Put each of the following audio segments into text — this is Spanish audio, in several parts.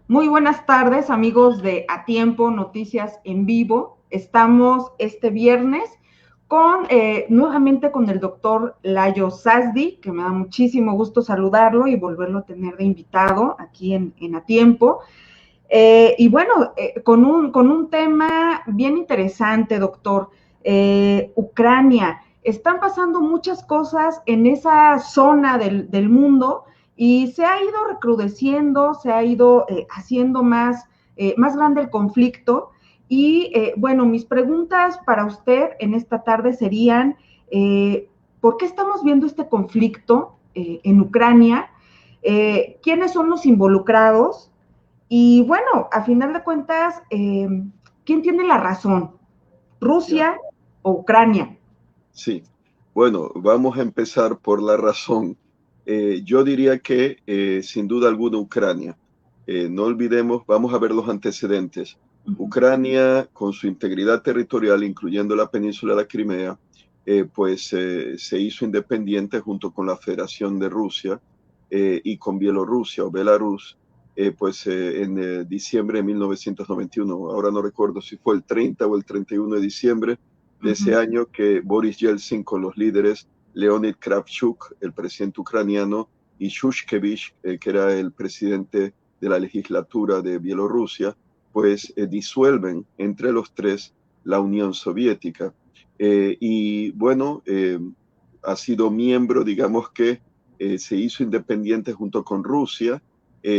Muy buenas tardes, amigos de A Tiempo, Noticias en Vivo. Estamos este viernes nuevamente con el doctor Layo Sasdi, que me da muchísimo gusto saludarlo y volverlo a tener de invitado aquí en A Tiempo. Con un tema bien interesante, doctor. Ucrania. Están pasando muchas cosas en esa zona del mundo y se ha ido recrudeciendo, se ha ido haciendo más grande el conflicto. Mis preguntas para usted en esta tarde serían, ¿por qué estamos viendo este conflicto en Ucrania? ¿Quiénes son los involucrados? Y bueno, a final de cuentas, ¿quién tiene la razón? Ya, ¿Rusia o Ucrania? sí. Bueno, vamos a empezar por la razón. Yo diría que sin duda alguna Ucrania. No olvidemos, vamos a ver los antecedentes. Ucrania, con su integridad territorial, incluyendo la península de la Crimea, se hizo independiente junto con la Federación de Rusia y con Bielorrusia o Belarus, en diciembre de 1991. Ahora no recuerdo si fue el 30 o el 31 de diciembre de ese año que Boris Yeltsin con los líderes Leonid Kravchuk, el presidente ucraniano, y Shushkevich, que era el presidente de la legislatura de Bielorrusia, disuelven entre los tres la Unión Soviética. Ha sido miembro, digamos que se hizo independiente junto con Rusia,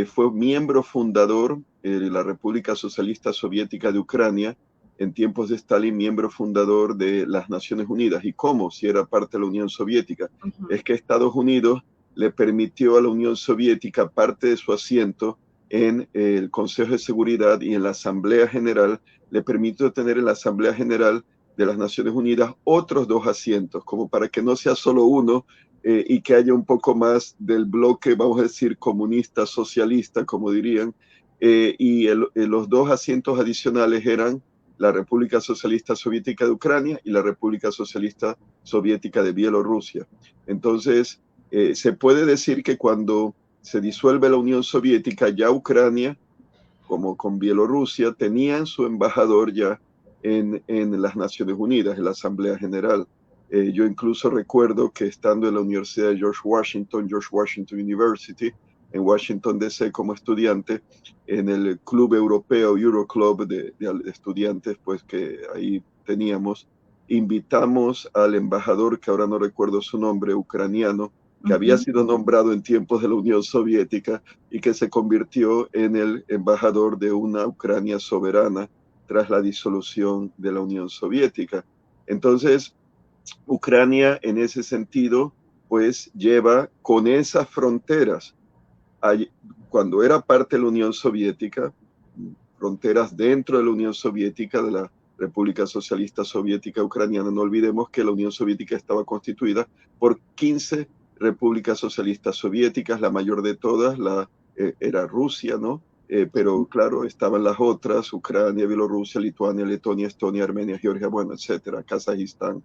fue miembro fundador de la República Socialista Soviética de Ucrania, en tiempos de Stalin, miembro fundador de las Naciones Unidas. ¿Y cómo? Si era parte de la Unión Soviética. Es que Estados Unidos le permitió a la Unión Soviética parte de su asiento en el Consejo de Seguridad y en la Asamblea General, le permitió tener en la Asamblea General de las Naciones Unidas otros dos asientos, como para que no sea solo uno y que haya un poco más del bloque, vamos a decir, comunista, socialista, como dirían, los dos asientos adicionales eran la República Socialista Soviética de Ucrania y la República Socialista Soviética de Bielorrusia. Entonces, se puede decir que cuando se disuelve la Unión Soviética, ya Ucrania, como con Bielorrusia, tenían su embajador ya en las Naciones Unidas, en la Asamblea General. Yo incluso recuerdo que estando en la Universidad de George Washington University, en Washington, D.C. como estudiante, en el Club Europeo, Euroclub de estudiantes, pues que ahí teníamos, invitamos al embajador, que ahora no recuerdo su nombre, ucraniano, que había sido nombrado en tiempos de la Unión Soviética y que se convirtió en el embajador de una Ucrania soberana tras la disolución de la Unión Soviética. Entonces, Ucrania en ese sentido, pues lleva con esas fronteras, cuando era parte de la Unión Soviética, fronteras dentro de la Unión Soviética, de la República Socialista Soviética Ucraniana. No olvidemos que la Unión Soviética estaba constituida por 15 repúblicas socialistas soviéticas, la mayor de todas era Rusia, ¿no? Pero claro, estaban las otras, Ucrania, Bielorrusia, Lituania, Letonia, Estonia, Armenia, Georgia, bueno, etcétera, Kazajistán.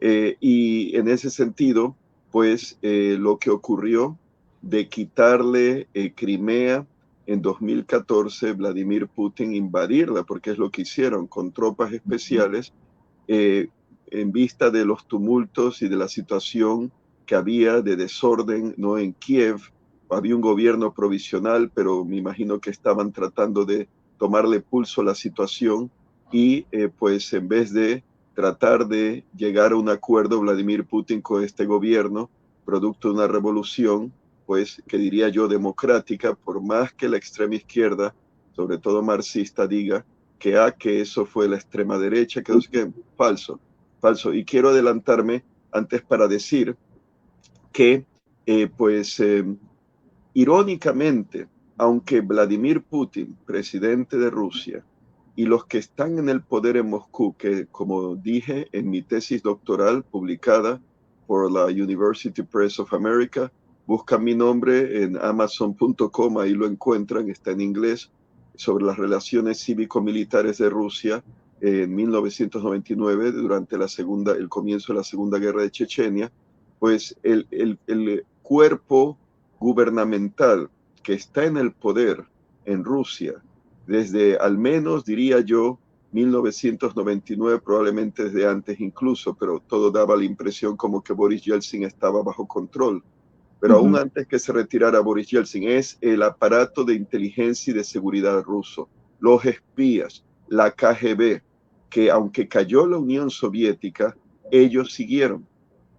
Y en ese sentido, lo que ocurrió de quitarle Crimea en 2014, Vladimir Putin invadirla, porque es lo que hicieron con tropas especiales, eh, en vista de los tumultos y de la situación que había de desorden, ¿no? En Kiev había un gobierno provisional, pero me imagino que estaban tratando de tomarle pulso a la situación y en vez de tratar de llegar a un acuerdo Vladimir Putin con este gobierno, producto de una revolución, pues que diría yo democrática, por más que la extrema izquierda, sobre todo marxista, diga que eso fue la extrema derecha, que no sé qué, falso, falso. Y quiero adelantarme antes para decir que, eh, pues, eh, irónicamente, aunque Vladimir Putin, presidente de Rusia, y los que están en el poder en Moscú, que como dije en mi tesis doctoral publicada por la University Press of America, buscan mi nombre en amazon.com, ahí lo encuentran, está en inglés, sobre las relaciones cívico-militares de Rusia en 1999, durante el comienzo de la Segunda Guerra de Chechenia, el cuerpo gubernamental que está en el poder en Rusia, desde al menos, diría yo, 1999, probablemente desde antes incluso, pero todo daba la impresión como que Boris Yeltsin estaba bajo control. Pero aún antes que se retirara Boris Yeltsin, es el aparato de inteligencia y de seguridad ruso, los espías, la KGB, que aunque cayó la Unión Soviética, ellos siguieron,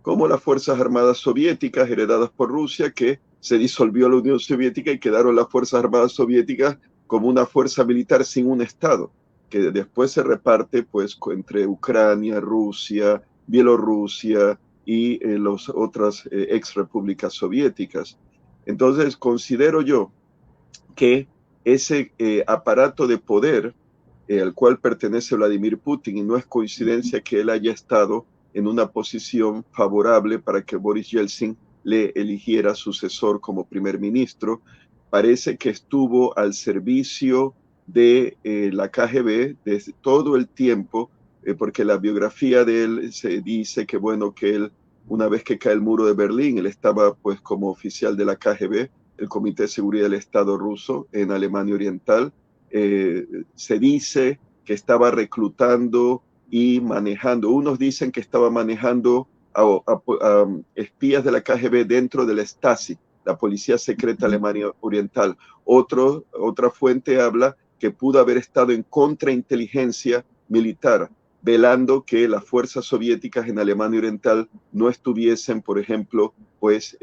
como las Fuerzas Armadas Soviéticas heredadas por Rusia, que se disolvió la Unión Soviética y quedaron las Fuerzas Armadas Soviéticas como una fuerza militar sin un Estado, que después se reparte pues entre Ucrania, Rusia, Bielorrusia y las otras ex repúblicas soviéticas. Entonces considero yo que ese aparato de poder al cual pertenece Vladimir Putin, y no es coincidencia que él haya estado en una posición favorable para que Boris Yeltsin le eligiera sucesor como primer ministro, parece que estuvo al servicio de la KGB desde todo el tiempo, porque la biografía de él se dice que, bueno, que él, una vez que cae el muro de Berlín, él estaba pues como oficial de la KGB, el Comité de Seguridad del Estado ruso en Alemania Oriental. Se dice que estaba reclutando y manejando. Unos dicen que estaba manejando a espías de la KGB dentro de la Stasi, la Policía Secreta Alemania Oriental. Otra fuente habla que pudo haber estado en contrainteligencia militar, velando que las fuerzas soviéticas en Alemania Oriental no estuviesen, por ejemplo, pues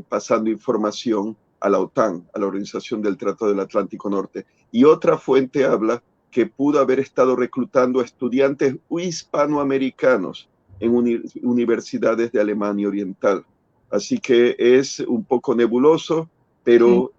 pasando información a la OTAN, a la Organización del Tratado del Atlántico Norte. Y otra fuente habla que pudo haber estado reclutando a estudiantes hispanoamericanos en universidades de Alemania Oriental. Así que es un poco nebuloso, pero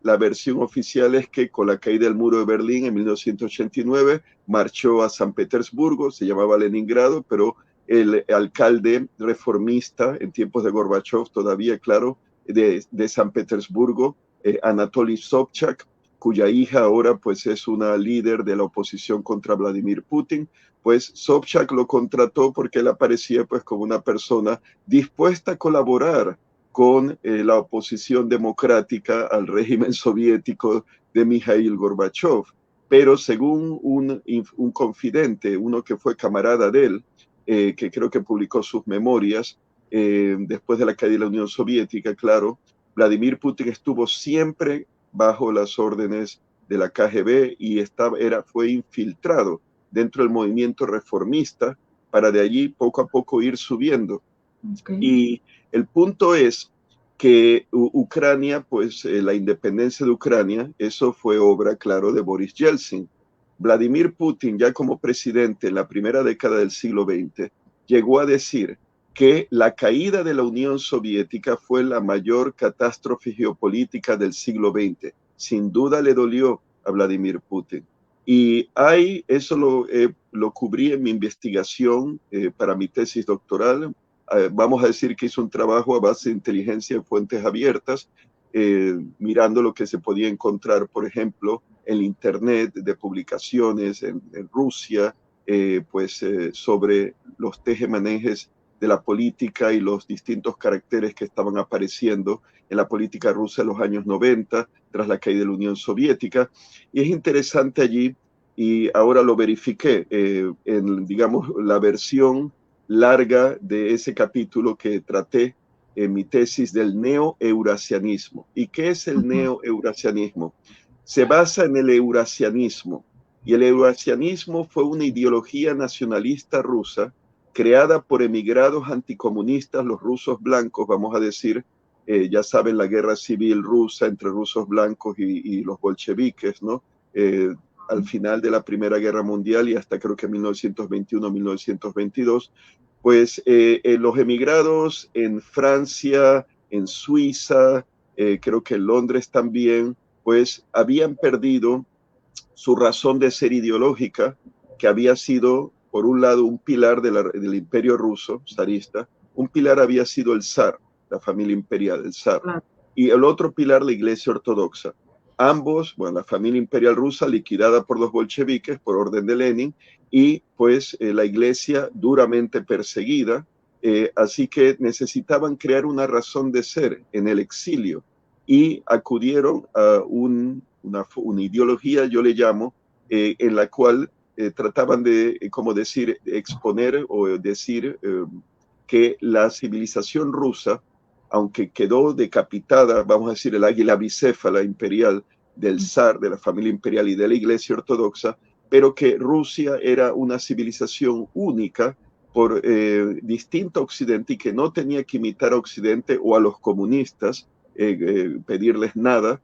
la versión oficial es que con la caída del muro de Berlín en 1989 marchó a San Petersburgo, se llamaba Leningrado, pero el alcalde reformista en tiempos de Gorbachev todavía, claro, de San Petersburgo, Anatoly Sobchak, cuya hija ahora pues es una líder de la oposición contra Vladimir Putin, pues Sobchak lo contrató porque él aparecía pues como una persona dispuesta a colaborar con la oposición democrática al régimen soviético de Mikhail Gorbachev. Pero según un confidente, uno que fue camarada de él, que creo que publicó sus memorias, después de la caída de la Unión Soviética, claro, Vladimir Putin estuvo siempre bajo las órdenes de la KGB y fue infiltrado dentro del movimiento reformista para de allí poco a poco ir subiendo. Y el punto es que Ucrania, pues la independencia de Ucrania, eso fue obra, claro, de Boris Yeltsin. Vladimir Putin, ya como presidente en la primera década del siglo XX, llegó a decir que la caída de la Unión Soviética fue la mayor catástrofe geopolítica del siglo XX. Sin duda le dolió a Vladimir Putin. Y eso lo cubrí en mi investigación para mi tesis doctoral. Vamos a decir que hizo un trabajo a base de inteligencia de fuentes abiertas, mirando lo que se podía encontrar, por ejemplo, en Internet de publicaciones en Rusia, sobre los tejemanejes de la política y los distintos caracteres que estaban apareciendo en la política rusa en los años 90, tras la caída de la Unión Soviética. Y es interesante allí, y ahora lo verifiqué, en, digamos, la versión larga de ese capítulo que traté en mi tesis del neo-eurasianismo. ¿Y qué es el neo-eurasianismo? Se basa en el eurasianismo, y el eurasianismo fue una ideología nacionalista rusa creada por emigrados anticomunistas, los rusos blancos, vamos a decir, ya saben, la guerra civil rusa entre rusos blancos y los bolcheviques, ¿no? Al final de la Primera Guerra Mundial y hasta creo que 1921-1922, pues los emigrados en Francia, en Suiza, creo que en Londres también, pues habían perdido su razón de ser ideológica, que había sido, por un lado, un pilar del imperio ruso, zarista, un pilar había sido el zar, la familia imperial, el zar, y el otro pilar, la iglesia ortodoxa. Ambos, bueno, la familia imperial rusa liquidada por los bolcheviques por orden de Lenin, y pues la iglesia duramente perseguida, así que necesitaban crear una razón de ser en el exilio, y acudieron a un una ideología, yo le llamo, en la cual trataban de, como decir, exponer o decir que la civilización rusa, aunque quedó decapitada, vamos a decir, el águila bicéfala imperial del zar, de la familia imperial y de la Iglesia Ortodoxa, pero que Rusia era una civilización única por distinto a Occidente y que no tenía que imitar a Occidente o a los comunistas, pedirles nada,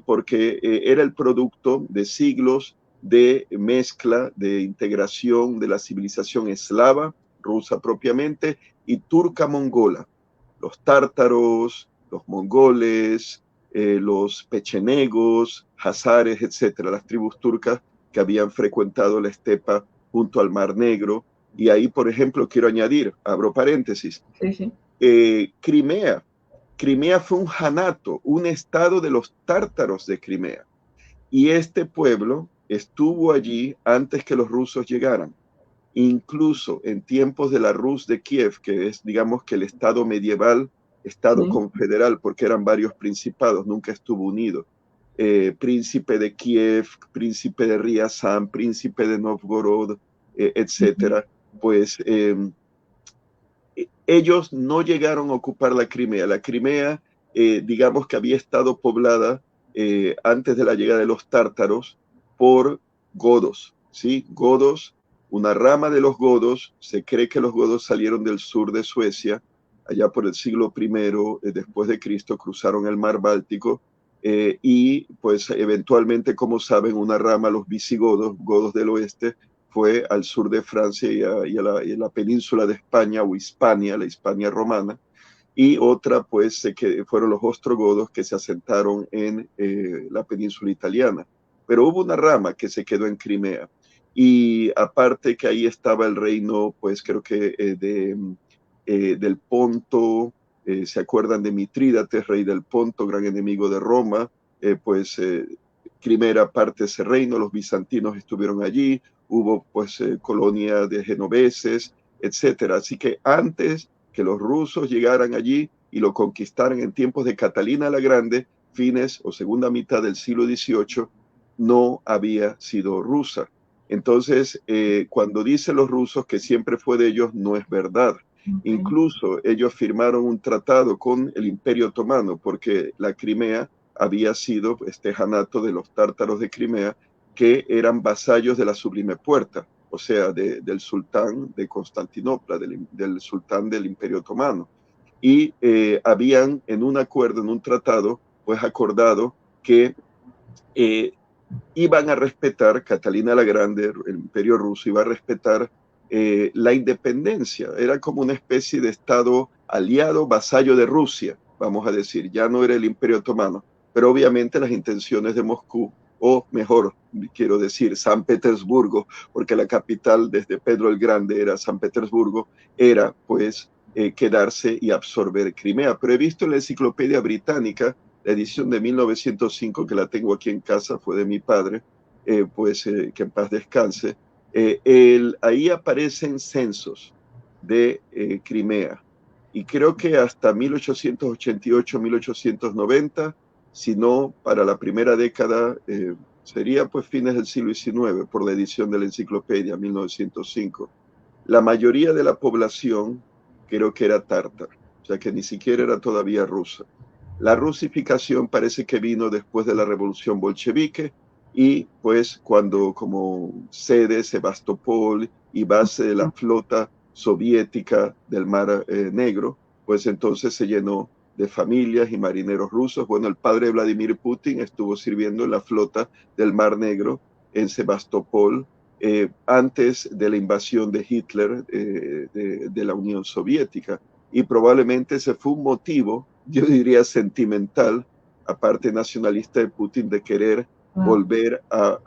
porque era el producto de siglos de mezcla, de integración de la civilización eslava, rusa propiamente, y turca mongola. Los tártaros, los mongoles, los pechenegos, hazares, etcétera, las tribus turcas que habían frecuentado la estepa junto al Mar Negro. Y ahí, por ejemplo, quiero añadir, abro paréntesis, Sí, sí. Crimea. Crimea fue un janato, un estado de los tártaros de Crimea. Y este pueblo estuvo allí antes que los rusos llegaran. Incluso en tiempos de la Rus de Kiev, que es, digamos, que el estado medieval, estado Sí. confederal, porque eran varios principados, nunca estuvo unido. Príncipe de Kiev, príncipe de Riazán, príncipe de Novgorod, etcétera. Pues ellos no llegaron a ocupar la Crimea. La Crimea, digamos que había estado poblada antes de la llegada de los tártaros por godos, ¿sí? Godos, una rama de los godos, se cree que los godos salieron del sur de Suecia, allá por el siglo I después de Cristo, cruzaron el mar Báltico y pues eventualmente, como saben, una rama, los visigodos, godos del oeste, fue al sur de Francia y a la península de España o Hispania, la Hispania romana, y otra pues que fueron los ostrogodos que se asentaron en la península italiana. Pero hubo una rama que se quedó en Crimea y aparte que ahí estaba el reino, pues creo que del Ponto, se acuerdan de Mitrídates, rey del Ponto, gran enemigo de Roma, pues Crimea era parte de ese reino, los bizantinos estuvieron allí, hubo pues colonia de genoveses, etcétera. Así que antes que los rusos llegaran allí y lo conquistaran en tiempos de Catalina la Grande, fines o segunda mitad del siglo XVIII, no había sido rusa. Entonces, cuando dicen los rusos que siempre fue de ellos, no es verdad. Okay. Incluso ellos firmaron un tratado con el Imperio Otomano porque la Crimea había sido este janato de los tártaros de Crimea que eran vasallos de la Sublime Puerta, o sea, del sultán de Constantinopla, del sultán del Imperio Otomano. Y habían en un acuerdo, en un tratado, pues acordado que iban a respetar, Catalina la Grande, el Imperio Ruso, iba a respetar la independencia. Era como una especie de estado aliado, vasallo de Rusia, vamos a decir. Ya no era el Imperio Otomano, pero obviamente las intenciones de Moscú, o mejor, quiero decir, San Petersburgo, porque la capital desde Pedro el Grande era San Petersburgo, era pues quedarse y absorber Crimea. Pero he visto en la enciclopedia británica, la edición de 1905, que la tengo aquí en casa, fue de mi padre, que en paz descanse. Ahí aparecen censos de Crimea y creo que hasta 1888, 1890, si no para la primera década, sería pues fines del siglo XIX, por la edición de la enciclopedia 1905. La mayoría de la población creo que era tártara, o sea que ni siquiera era todavía rusa. La rusificación parece que vino después de la revolución bolchevique y pues cuando como sede Sebastopol y base de la flota soviética del Mar Negro, pues entonces se llenó de familias y marineros rusos. Bueno, el padre de Vladimir Putin estuvo sirviendo en la flota del Mar Negro en Sebastopol antes de la invasión de Hitler de la Unión Soviética y probablemente ese fue un motivo, yo diría sentimental, aparte nacionalista de Putin, de querer Wow. volver a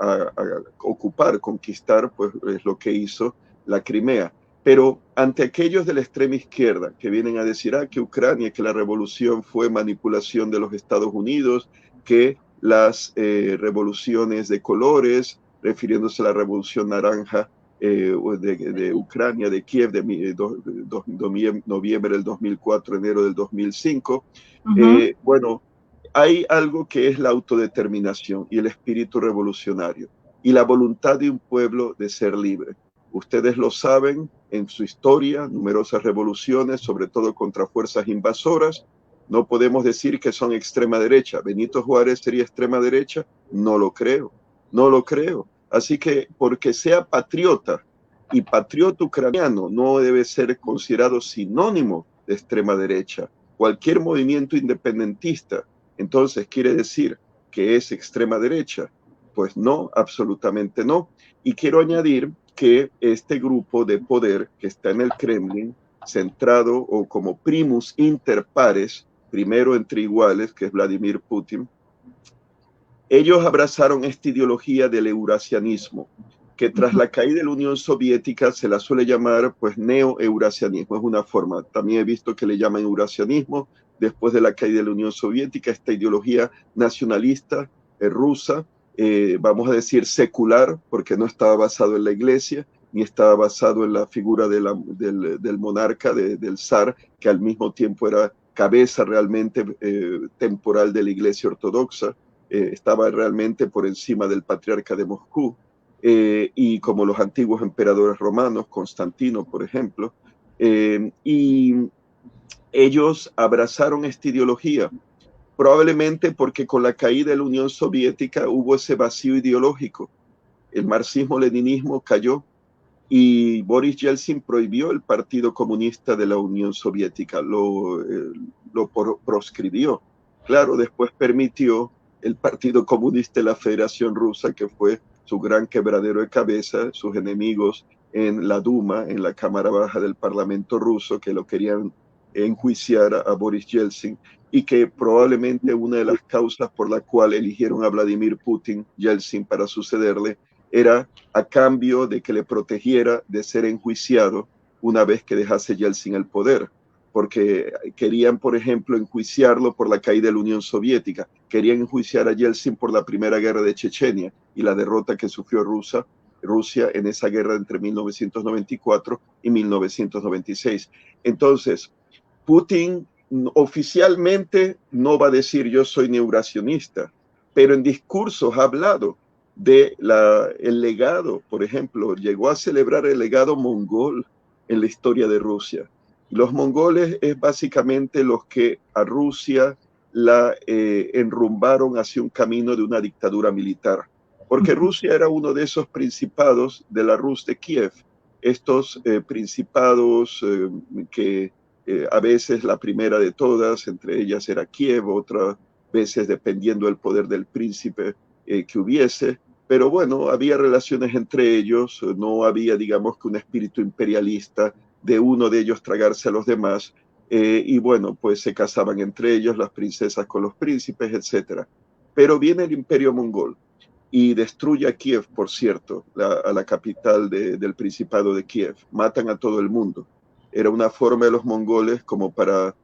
ocupar, conquistar, pues es lo que hizo la Crimea. Pero ante aquellos de la extrema izquierda que vienen a decir que Ucrania, que la revolución fue manipulación de los Estados Unidos, que las revoluciones de colores, refiriéndose a la revolución naranja, de Ucrania, de Kiev, de noviembre del 2004, enero del 2005. Uh -huh. Bueno, hay algo que es la autodeterminación y el espíritu revolucionario y la voluntad de un pueblo de ser libre. Ustedes lo saben en su historia, numerosas revoluciones, sobre todo contra fuerzas invasoras. No podemos decir que son extrema derecha. ¿Benito Juárez sería extrema derecha? No lo creo, no lo creo. Así que porque sea patriota y patriota ucraniano no debe ser considerado sinónimo de extrema derecha. Cualquier movimiento independentista entonces quiere decir que es extrema derecha. Pues no, absolutamente no. Y quiero añadir que este grupo de poder que está en el Kremlin, centrado o como primus inter pares, primero entre iguales, que es Vladimir Putin, ellos abrazaron esta ideología del eurasianismo, que tras la caída de la Unión Soviética se la suele llamar pues neo-eurasianismo, es una forma. También he visto que le llaman eurasianismo después de la caída de la Unión Soviética, esta ideología nacionalista rusa, vamos a decir secular, porque no estaba basado en la iglesia, ni estaba basado en la figura del monarca, del zar, que al mismo tiempo era cabeza realmente temporal de la iglesia ortodoxa. Estaba realmente por encima del patriarca de Moscú, y como los antiguos emperadores romanos, Constantino, por ejemplo, y ellos abrazaron esta ideología, probablemente porque con la caída de la Unión Soviética hubo ese vacío ideológico. El marxismo-leninismo cayó y Boris Yeltsin prohibió el Partido Comunista de la Unión Soviética, lo proscribió. Claro, después permitió el Partido Comunista de la Federación Rusa, que fue su gran quebradero de cabeza, sus enemigos en la Duma, en la Cámara Baja del Parlamento ruso, que lo querían enjuiciar a Boris Yeltsin, y que probablemente una de las causas por la cual eligieron a Vladimir Putin, Yeltsin, para sucederle, era a cambio de que le protegiera de ser enjuiciado una vez que dejase Yeltsin el poder, porque querían, por ejemplo, enjuiciarlo por la caída de la Unión Soviética, querían enjuiciar a Yeltsin por la Primera Guerra de Chechenia y la derrota que sufrió Rusia en esa guerra entre 1994 y 1996. Entonces, Putin oficialmente no va a decir yo soy neuracionista, pero en discursos ha hablado de el legado, por ejemplo, llegó a celebrar el legado mongol en la historia de Rusia. Los mongoles es básicamente los que a Rusia la enrumbaron hacia un camino de una dictadura militar, porque Rusia era uno de esos principados de la Rus de Kiev, estos principados que a veces la primera de todas, entre ellas era Kiev, otras veces dependiendo del poder del príncipe que hubiese, pero bueno, había relaciones entre ellos, no había, digamos, que un espíritu imperialista de uno de ellos tragarse a los demás, y bueno, pues se casaban entre ellos las princesas con los príncipes, etc. Pero viene el imperio mongol y destruye a Kiev, por cierto, a la capital del Principado de Kiev, matan a todo el mundo. Era una forma de los mongoles como para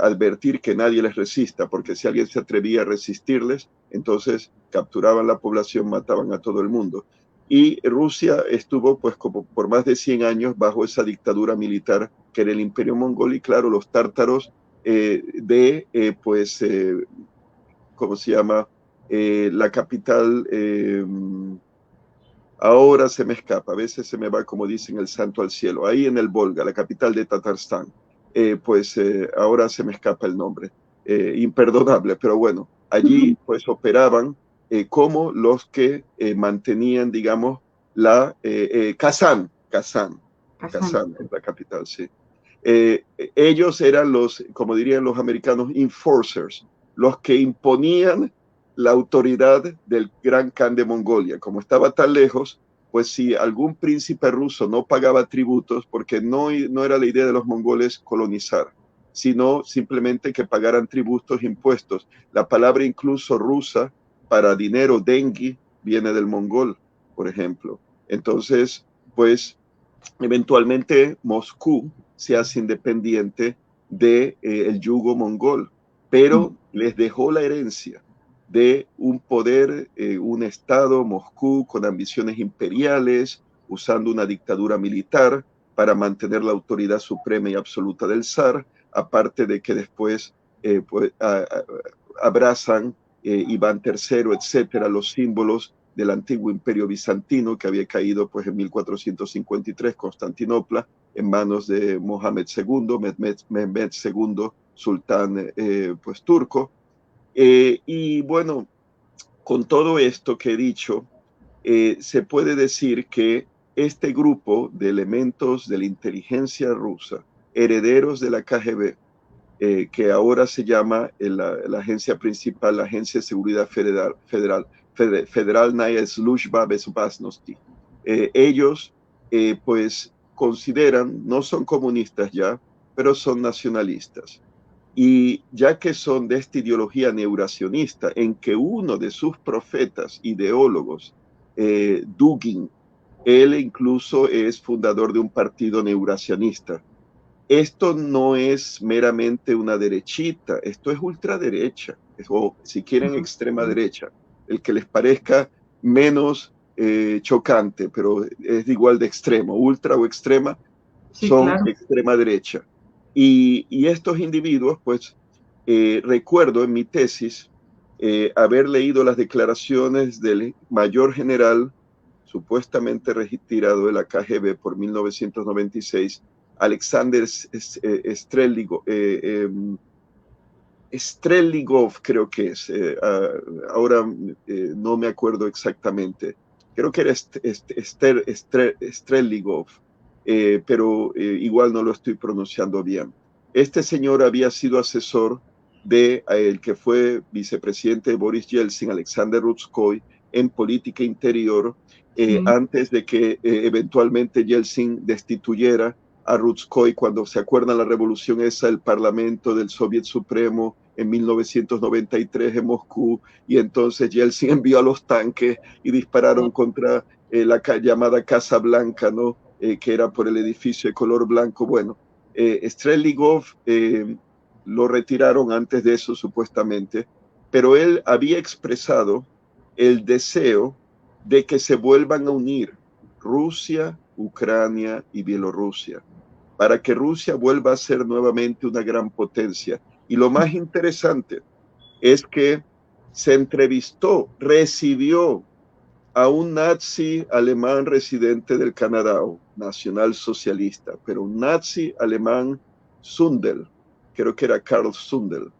advertir que nadie les resista, porque si alguien se atrevía a resistirles, entonces capturaban la población, mataban a todo el mundo. Y Rusia estuvo pues como por más de 100 años bajo esa dictadura militar que era el imperio mongol, y claro, los tártaros ¿cómo se llama? La capital, ahora se me escapa, a veces se me va, como dicen, el santo al cielo, ahí en el Volga, la capital de Tatarstán. Ahora se me escapa el nombre, imperdonable, pero bueno, allí pues operaban como los que mantenían, digamos, Kazán es la capital, sí. Ellos eran los, como dirían los americanos, enforcers, los que imponían la autoridad del gran Khan de Mongolia. Como estaba tan lejos, pues si algún príncipe ruso no pagaba tributos, porque no era la idea de los mongoles colonizar, sino simplemente que pagaran tributos, impuestos. La palabra incluso rusa para dinero, dengi, viene del mongol, por ejemplo. Entonces, pues eventualmente Moscú se hace independiente del yugo mongol, pero les dejó la herencia de un poder, un Estado, Moscú, con ambiciones imperiales, usando una dictadura militar para mantener la autoridad suprema y absoluta del zar, aparte de que después abrazan Iván III, etcétera, los símbolos del antiguo imperio bizantino que había caído pues en 1453, Constantinopla, en manos de Mohamed II, Mehmed II, sultán pues turco. Y bueno, con todo esto que he dicho, se puede decir que este grupo de elementos de la inteligencia rusa, herederos de la KGB, que ahora se llama la agencia principal, la Agencia de Seguridad Federalnaya Sluzhba Bezopasnosti. Ellos, pues, consideran, no son comunistas ya, pero son nacionalistas. Y ya que son de esta ideología neuracionista, en que uno de sus profetas, ideólogos, Dugin, él incluso es fundador de un partido neuracionista. Esto no es meramente una derechita, esto es ultraderecha, o si quieren extrema derecha, el que les parezca menos chocante, pero es igual de extremo, ultra o extrema, Sí, son claro. extrema derecha. Y estos individuos, pues, recuerdo en mi tesis haber leído las declaraciones del mayor general supuestamente retirado de la KGB por 1996, Alexander Streligov, creo que es, ahora no me acuerdo exactamente, creo que era Streligov, pero igual no lo estoy pronunciando bien. Este señor había sido asesor de el que fue vicepresidente de Boris Yeltsin, Alexander Rutskoy, en política interior, Sí. antes de que eventualmente Yeltsin destituyera a Rutskoy cuando se acuerdan la revolución esa del Parlamento del Soviet Supremo en 1993 en Moscú, y entonces Yeltsin envió a los tanques y dispararon contra la llamada Casa Blanca, ¿no? Que era por el edificio de color blanco. Bueno, Streligov lo retiraron antes de eso supuestamente, pero él había expresado el deseo de que se vuelvan a unir Rusia, Ucrania y Bielorrusia, para que Rusia vuelva a ser nuevamente una gran potencia. Y lo más interesante es que se entrevistó, recibió a un nazi alemán residente del Canadá, nacional socialista, pero un nazi alemán, Sundel, creo que era Karl Sundel,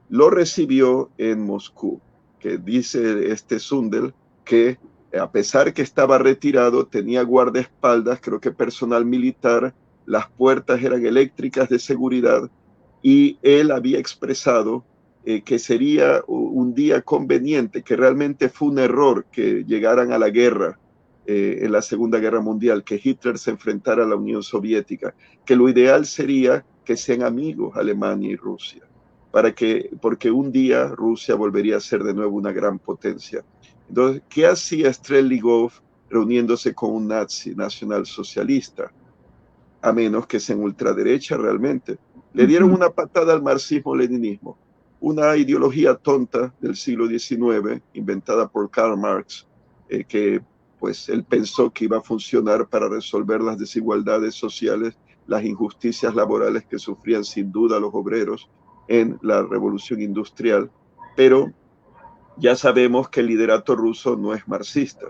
lo recibió en Moscú, que dice este Sundel que a pesar que estaba retirado, tenía guardaespaldas, creo que personal militar, las puertas eran eléctricas de seguridad, y él había expresado que sería un día conveniente, que realmente fue un error que llegaran a la guerra en la Segunda Guerra Mundial, que Hitler se enfrentara a la Unión Soviética, que lo ideal sería que sean amigos Alemania y Rusia, porque un día Rusia volvería a ser de nuevo una gran potencia. Entonces, ¿qué hacía Streligov reuniéndose con un nazi nacionalsocialista? A menos que sea en ultraderecha realmente. Le dieron una patada al marxismo-leninismo, una ideología tonta del siglo XIX, inventada por Karl Marx, que pues él pensó que iba a funcionar para resolver las desigualdades sociales, las injusticias laborales que sufrían sin duda los obreros en la revolución industrial, pero ya sabemos que el liderato ruso no es marxista.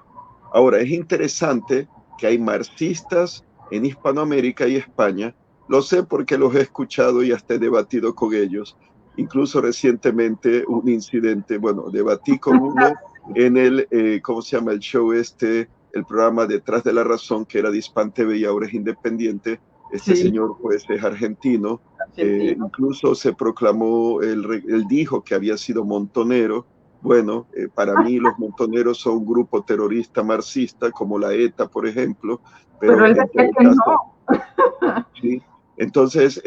Ahora, es interesante que hay marxistas en Hispanoamérica y España. Lo sé porque los he escuchado y hasta he debatido con ellos. Incluso recientemente un incidente, bueno, debatí con uno en el, ¿cómo se llama el show este? El programa Detrás de la Razón, que era de Hispan TV y ahora es independiente. Este Sí, señor pues es argentino. argentino. Incluso se proclamó, él dijo que había sido montonero. Bueno, para mí los montoneros son un grupo terrorista marxista, como la ETA, por ejemplo, Pero pero él en decía todo que caso, no. sí. Entonces,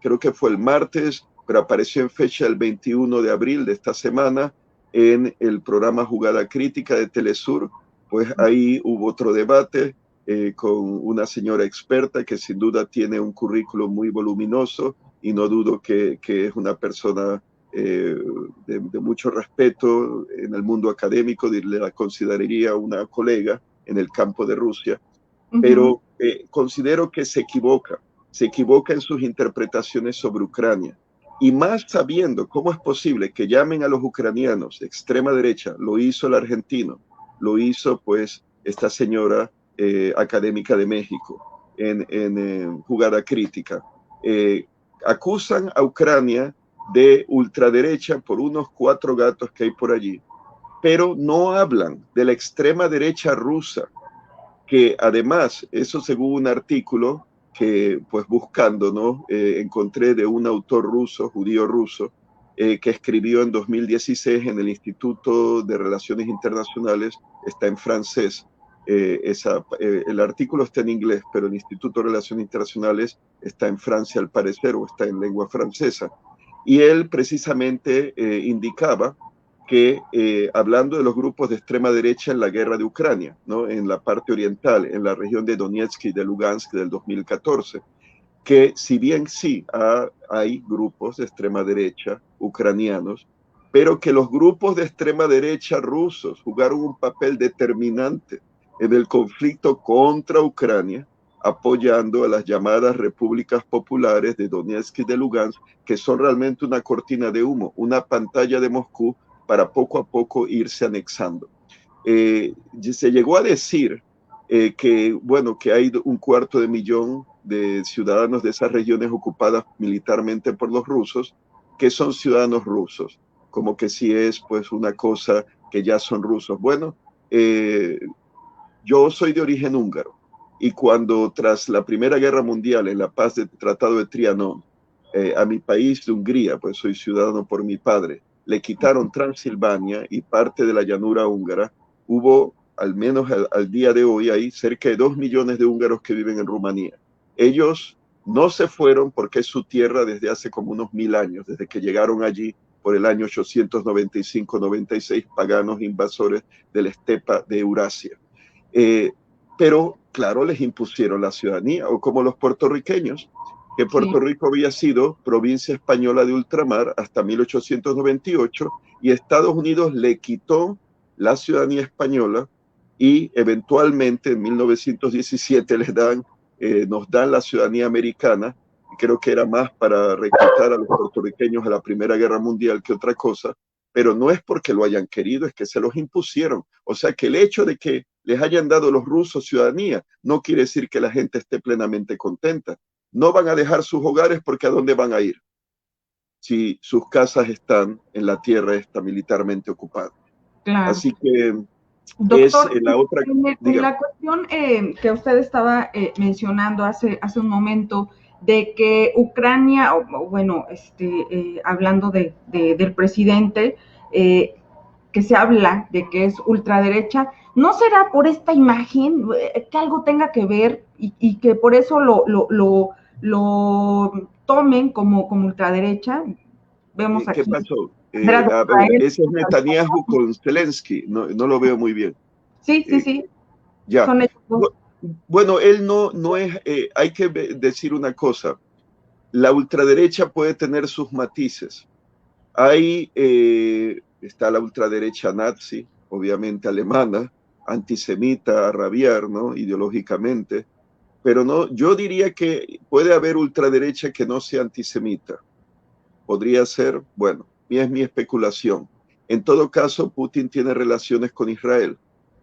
creo que fue el martes, pero apareció en fecha el 21 de abril de esta semana en el programa Jugada Crítica de Telesur. Pues ahí hubo otro debate con una señora experta que sin duda tiene un currículum muy voluminoso y no dudo que es una persona de mucho respeto en el mundo académico, la consideraría una colega en el campo de Rusia, pero considero que se equivoca en sus interpretaciones sobre Ucrania. y más sabiendo cómo es posible que llamen a los ucranianos de extrema derecha. Lo hizo el argentino, lo hizo pues esta señora académica de México en jugada crítica. Acusan a Ucrania de ultraderecha por unos 4 gatos que hay por allí, pero no hablan de la extrema derecha rusa, que además, eso según un artículo que pues buscando, ¿no? Encontré de un autor ruso, judío ruso, que escribió en 2016 en el Instituto de Relaciones Internacionales, está en francés, el artículo está en inglés, pero el Instituto de Relaciones Internacionales está en Francia al parecer, o está en lengua francesa. Y él precisamente indicaba que hablando de los grupos de extrema derecha en la guerra de Ucrania, ¿no? En la parte oriental, en la región de Donetsk y de Lugansk del 2014, que si bien sí hay grupos de extrema derecha ucranianos, pero que los grupos de extrema derecha rusos jugaron un papel determinante en el conflicto contra Ucrania, apoyando a las llamadas repúblicas populares de Donetsk y de Lugansk, que son realmente una cortina de humo, una pantalla de Moscú para poco a poco irse anexando. Se llegó a decir que, bueno, que hay 250.000 de ciudadanos de esas regiones ocupadas militarmente por los rusos, que son ciudadanos rusos, como que si es pues una cosa que ya son rusos. Bueno, yo soy de origen húngaro y cuando tras la Primera Guerra Mundial, en la paz del Tratado de Trianón, a mi país de Hungría, pues soy ciudadano por mi padre, le quitaron Transilvania y parte de la llanura húngara, hubo, al menos al día de hoy, hay cerca de 2 millones de húngaros que viven en Rumanía. Ellos no se fueron porque es su tierra desde hace como unos 1000 años, desde que llegaron allí por el año 895-96, paganos invasores de la estepa de Eurasia. Pero, claro, les impusieron la ciudadanía, o como los puertorriqueños, que Puerto Rico había sido provincia española de ultramar hasta 1898 y Estados Unidos le quitó la ciudadanía española y eventualmente en 1917 nos dan la ciudadanía americana. Y creo que era más para reclutar a los puertorriqueños a la Primera Guerra Mundial que otra cosa, pero no es porque lo hayan querido, es que se los impusieron. O sea que el hecho de que les hayan dado los rusos ciudadanía no quiere decir que la gente esté plenamente contenta. No van a dejar sus hogares porque ¿a dónde van a ir? Si sus casas están en la tierra esta militarmente ocupada. Claro. Así que es Doctor, la otra, en dígame. la cuestión que usted estaba mencionando hace un momento, de que Ucrania, bueno, hablando del presidente, eh, que se habla de que es ultraderecha, ¿no será por esta imagen que algo tenga que ver y que por eso lo tomen como ultraderecha? Vemos ¿Qué aquí. pasó? A ver, ese es Netanyahu con Zelensky, no, no lo veo muy bien. Sí, sí, Eh, sí, ya. son ellos dos. Bueno, él no es, hay que decir una cosa, la ultraderecha puede tener sus matices. Está la ultraderecha nazi, obviamente alemana, antisemita a rabiar, ¿no? Ideológicamente, pero no, yo diría que puede haber ultraderecha que no sea antisemita. Podría ser, bueno, es mi especulación. En todo caso, Putin tiene relaciones con Israel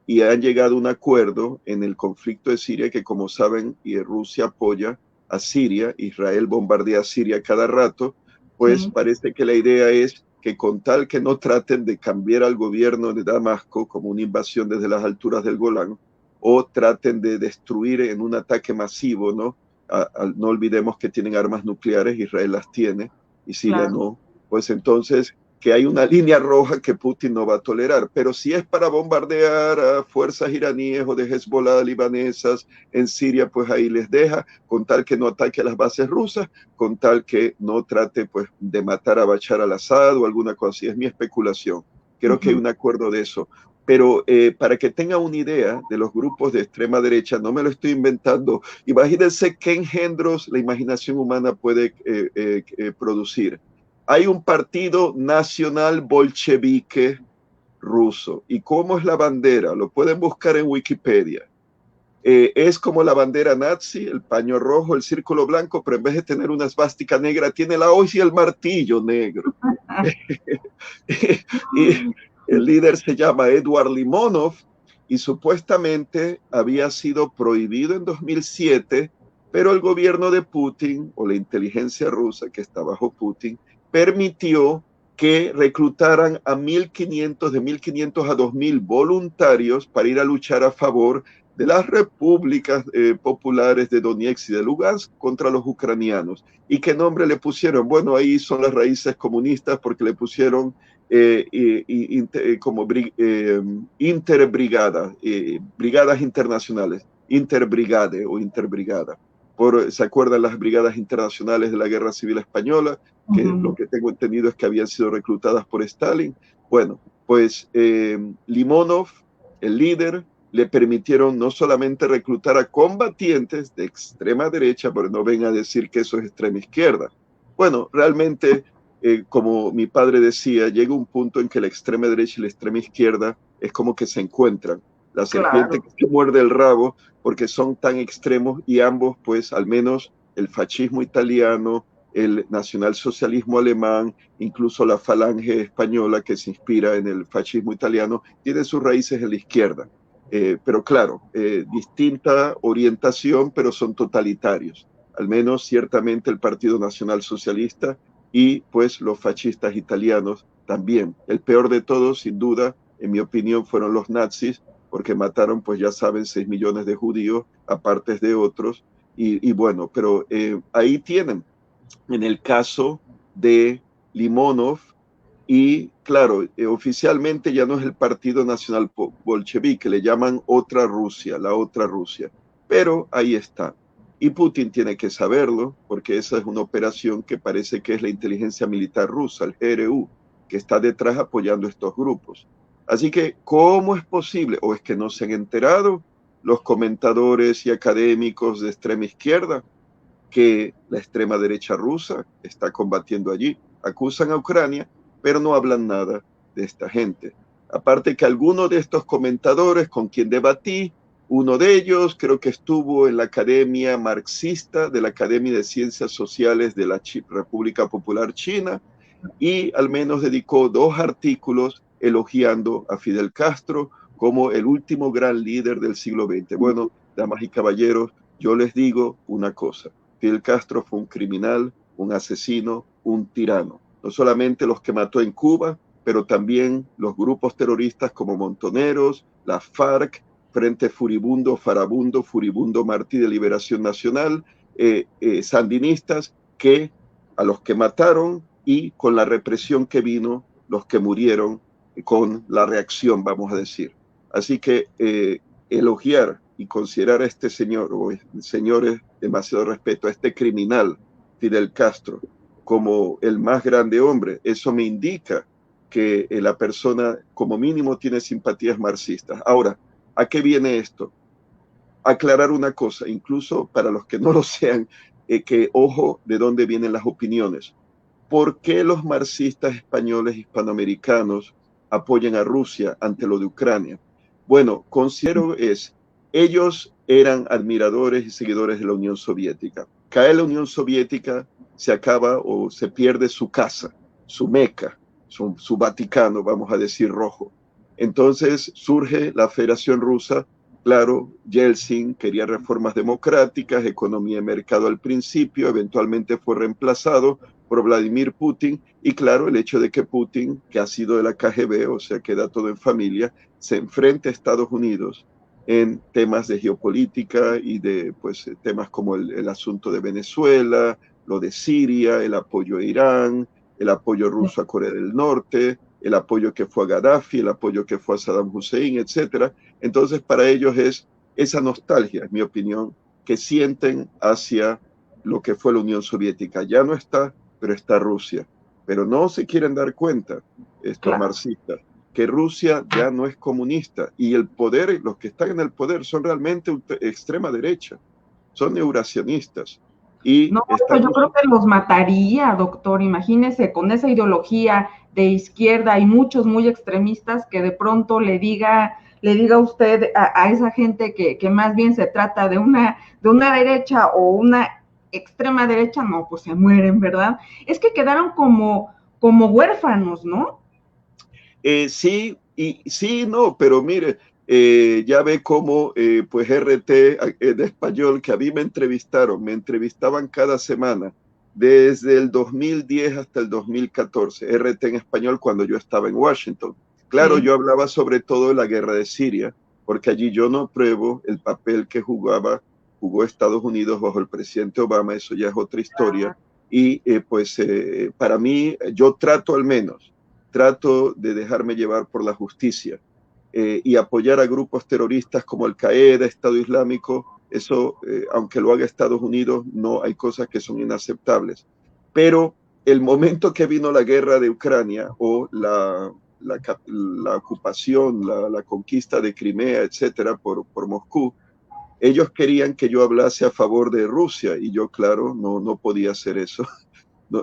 y han llegado a un acuerdo en el conflicto de Siria que, como saben, y Rusia apoya a Siria, Israel bombardea a Siria cada rato, pues Sí, parece que la idea es que con tal que no traten de cambiar al gobierno de Damasco como una invasión desde las alturas del Golán, o traten de destruir en un ataque masivo, ¿no? No olvidemos que tienen armas nucleares, Israel las tiene, y Siria claro. no, pues entonces que hay una línea roja que Putin no va a tolerar. Pero si es para bombardear a fuerzas iraníes o de Hezbollah libanesas en Siria, pues ahí les deja, con tal que no ataque a las bases rusas, con tal que no trate pues de matar a Bashar al-Assad o alguna cosa así. Es mi especulación. Creo que hay un acuerdo de eso. Pero para que tenga una idea de los grupos de extrema derecha, no me lo estoy inventando, imagínense qué engendros la imaginación humana puede producir. Hay un partido nacional bolchevique ruso. ¿Y cómo es la bandera? Lo pueden buscar en Wikipedia. Es como la bandera nazi, el paño rojo, el círculo blanco, pero en vez de tener una esvástica negra, tiene la hoz y el martillo negro. Y el líder se llama Eduard Limonov y supuestamente había sido prohibido en 2007, pero el gobierno de Putin o la inteligencia rusa que está bajo Putin permitió que reclutaran a 1.500, de 1.500 a 2.000 voluntarios para ir a luchar a favor de las repúblicas populares de Donetsk y de Lugansk contra los ucranianos. ¿Y qué nombre le pusieron? Bueno, ahí son las raíces comunistas porque le pusieron como interbrigada, brigadas internacionales, interbrigade o interbrigada. ¿Se acuerdan las brigadas internacionales de la Guerra Civil Española? Que lo que tengo entendido es que habían sido reclutadas por Stalin. Bueno, pues Limonov, el líder, le permitieron no solamente reclutar a combatientes de extrema derecha, pero no vengan a decir que eso es extrema izquierda. Bueno, realmente, como mi padre decía, llega un punto en que la extrema derecha y la extrema izquierda es como que se encuentran. La serpiente que muerde el rabo, porque son tan extremos y ambos, pues, al menos el fascismo italiano, el nacionalsocialismo alemán, incluso la falange española que se inspira en el fascismo italiano, tiene sus raíces en la izquierda. Pero claro, distinta orientación, pero son totalitarios. Al menos ciertamente el Partido Nacional Socialista y pues los fascistas italianos también. El peor de todos, sin duda, en mi opinión, fueron los nazis, porque mataron, pues ya saben, 6 millones de judíos, aparte de otros. Y bueno, pero ahí tienen, en el caso de Limonov, y claro, oficialmente ya no es el Partido Nacional Bolchevique, le llaman otra Rusia, la otra Rusia. Pero ahí está. Y Putin tiene que saberlo, porque esa es una operación que parece que es la inteligencia militar rusa, el GRU, que está detrás apoyando estos grupos. Así que, ¿cómo es posible? ¿O es que no se han enterado los comentadores y académicos de extrema izquierda que la extrema derecha rusa está combatiendo allí? Acusan a Ucrania, pero no hablan nada de esta gente. Aparte que algunos de estos comentadores con quien debatí, uno de ellos creo que estuvo en la Academia Marxista de la Academia de Ciencias Sociales de la República Popular China, y al menos dedicó 2 artículos elogiando a Fidel Castro como el último gran líder del siglo XX. Bueno, damas y caballeros, yo les digo una cosa: Fidel Castro fue un criminal, un asesino, un tirano. No solamente los que mató en Cuba, pero también los grupos terroristas como Montoneros, la FARC, Frente Furibundo, Farabundo, Furibundo Martí de Liberación Nacional, sandinistas, que a los que mataron, y con la represión que vino, los que murieron con la reacción, vamos a decir. Así que elogiar y considerar a este señor, o señores, demasiado respeto, a este criminal, Fidel Castro, como el más grande hombre, eso me indica que la persona como mínimo tiene simpatías marxistas. Ahora, ¿a qué viene esto? Aclarar una cosa, incluso para los que no lo sean, que ojo de dónde vienen las opiniones. ¿Por qué los marxistas españoles hispanoamericanos apoyan a Rusia ante lo de Ucrania? Bueno, considero ellos eran admiradores y seguidores de la Unión Soviética. Cae la Unión Soviética, se acaba o se pierde su casa, su Meca, su Vaticano, vamos a decir, rojo. Entonces surge la Federación Rusa. Claro, Yeltsin quería reformas democráticas, economía de mercado al principio, eventualmente fue reemplazado por Vladimir Putin, y claro, el hecho de que Putin, que ha sido de la KGB, o sea, queda todo en familia, se enfrenta a Estados Unidos en temas de geopolítica y de pues, temas como el asunto de Venezuela, lo de Siria, el apoyo a Irán, el apoyo ruso a Corea del Norte, el apoyo que fue a Gaddafi, el apoyo que fue a Saddam Hussein, etcétera. Entonces, para ellos es esa nostalgia, en mi opinión, que sienten hacia lo que fue la Unión Soviética. Ya no está, pero está Rusia. Pero no se quieren dar cuenta, estos marxistas, que Rusia ya no es comunista, y el poder, los que están en el poder son realmente extrema derecha, son eurasionistas. Y no, yo creo que los mataría, doctor. Imagínese, con esa ideología de izquierda y muchos muy extremistas, que de pronto le diga le diga a usted a esa gente que más bien se trata de una derecha o una extrema derecha, no, pues se mueren, ¿verdad? Es que quedaron como huérfanos, ¿no? Sí, y sí, no, pero mire, ya ve cómo, pues RT de español, que a mí me entrevistaban cada semana, desde el 2010 hasta el 2014, RT en español cuando yo estaba en Washington. Claro, Sí. yo hablaba sobre todo de la guerra de Siria, porque allí yo no apruebo el papel que jugó Estados Unidos bajo el presidente Obama, eso ya es otra historia. Y pues para mí, yo trato de dejarme llevar por la justicia y apoyar a grupos terroristas como Al-Qaeda, Estado Islámico. Eso, aunque lo haga Estados Unidos, no hay cosas que son inaceptables. Pero el momento que vino la guerra de Ucrania o la ocupación, la conquista de Crimea, etcétera, por Moscú, ellos querían que yo hablase a favor de Rusia y yo, claro, no podía hacer eso. No,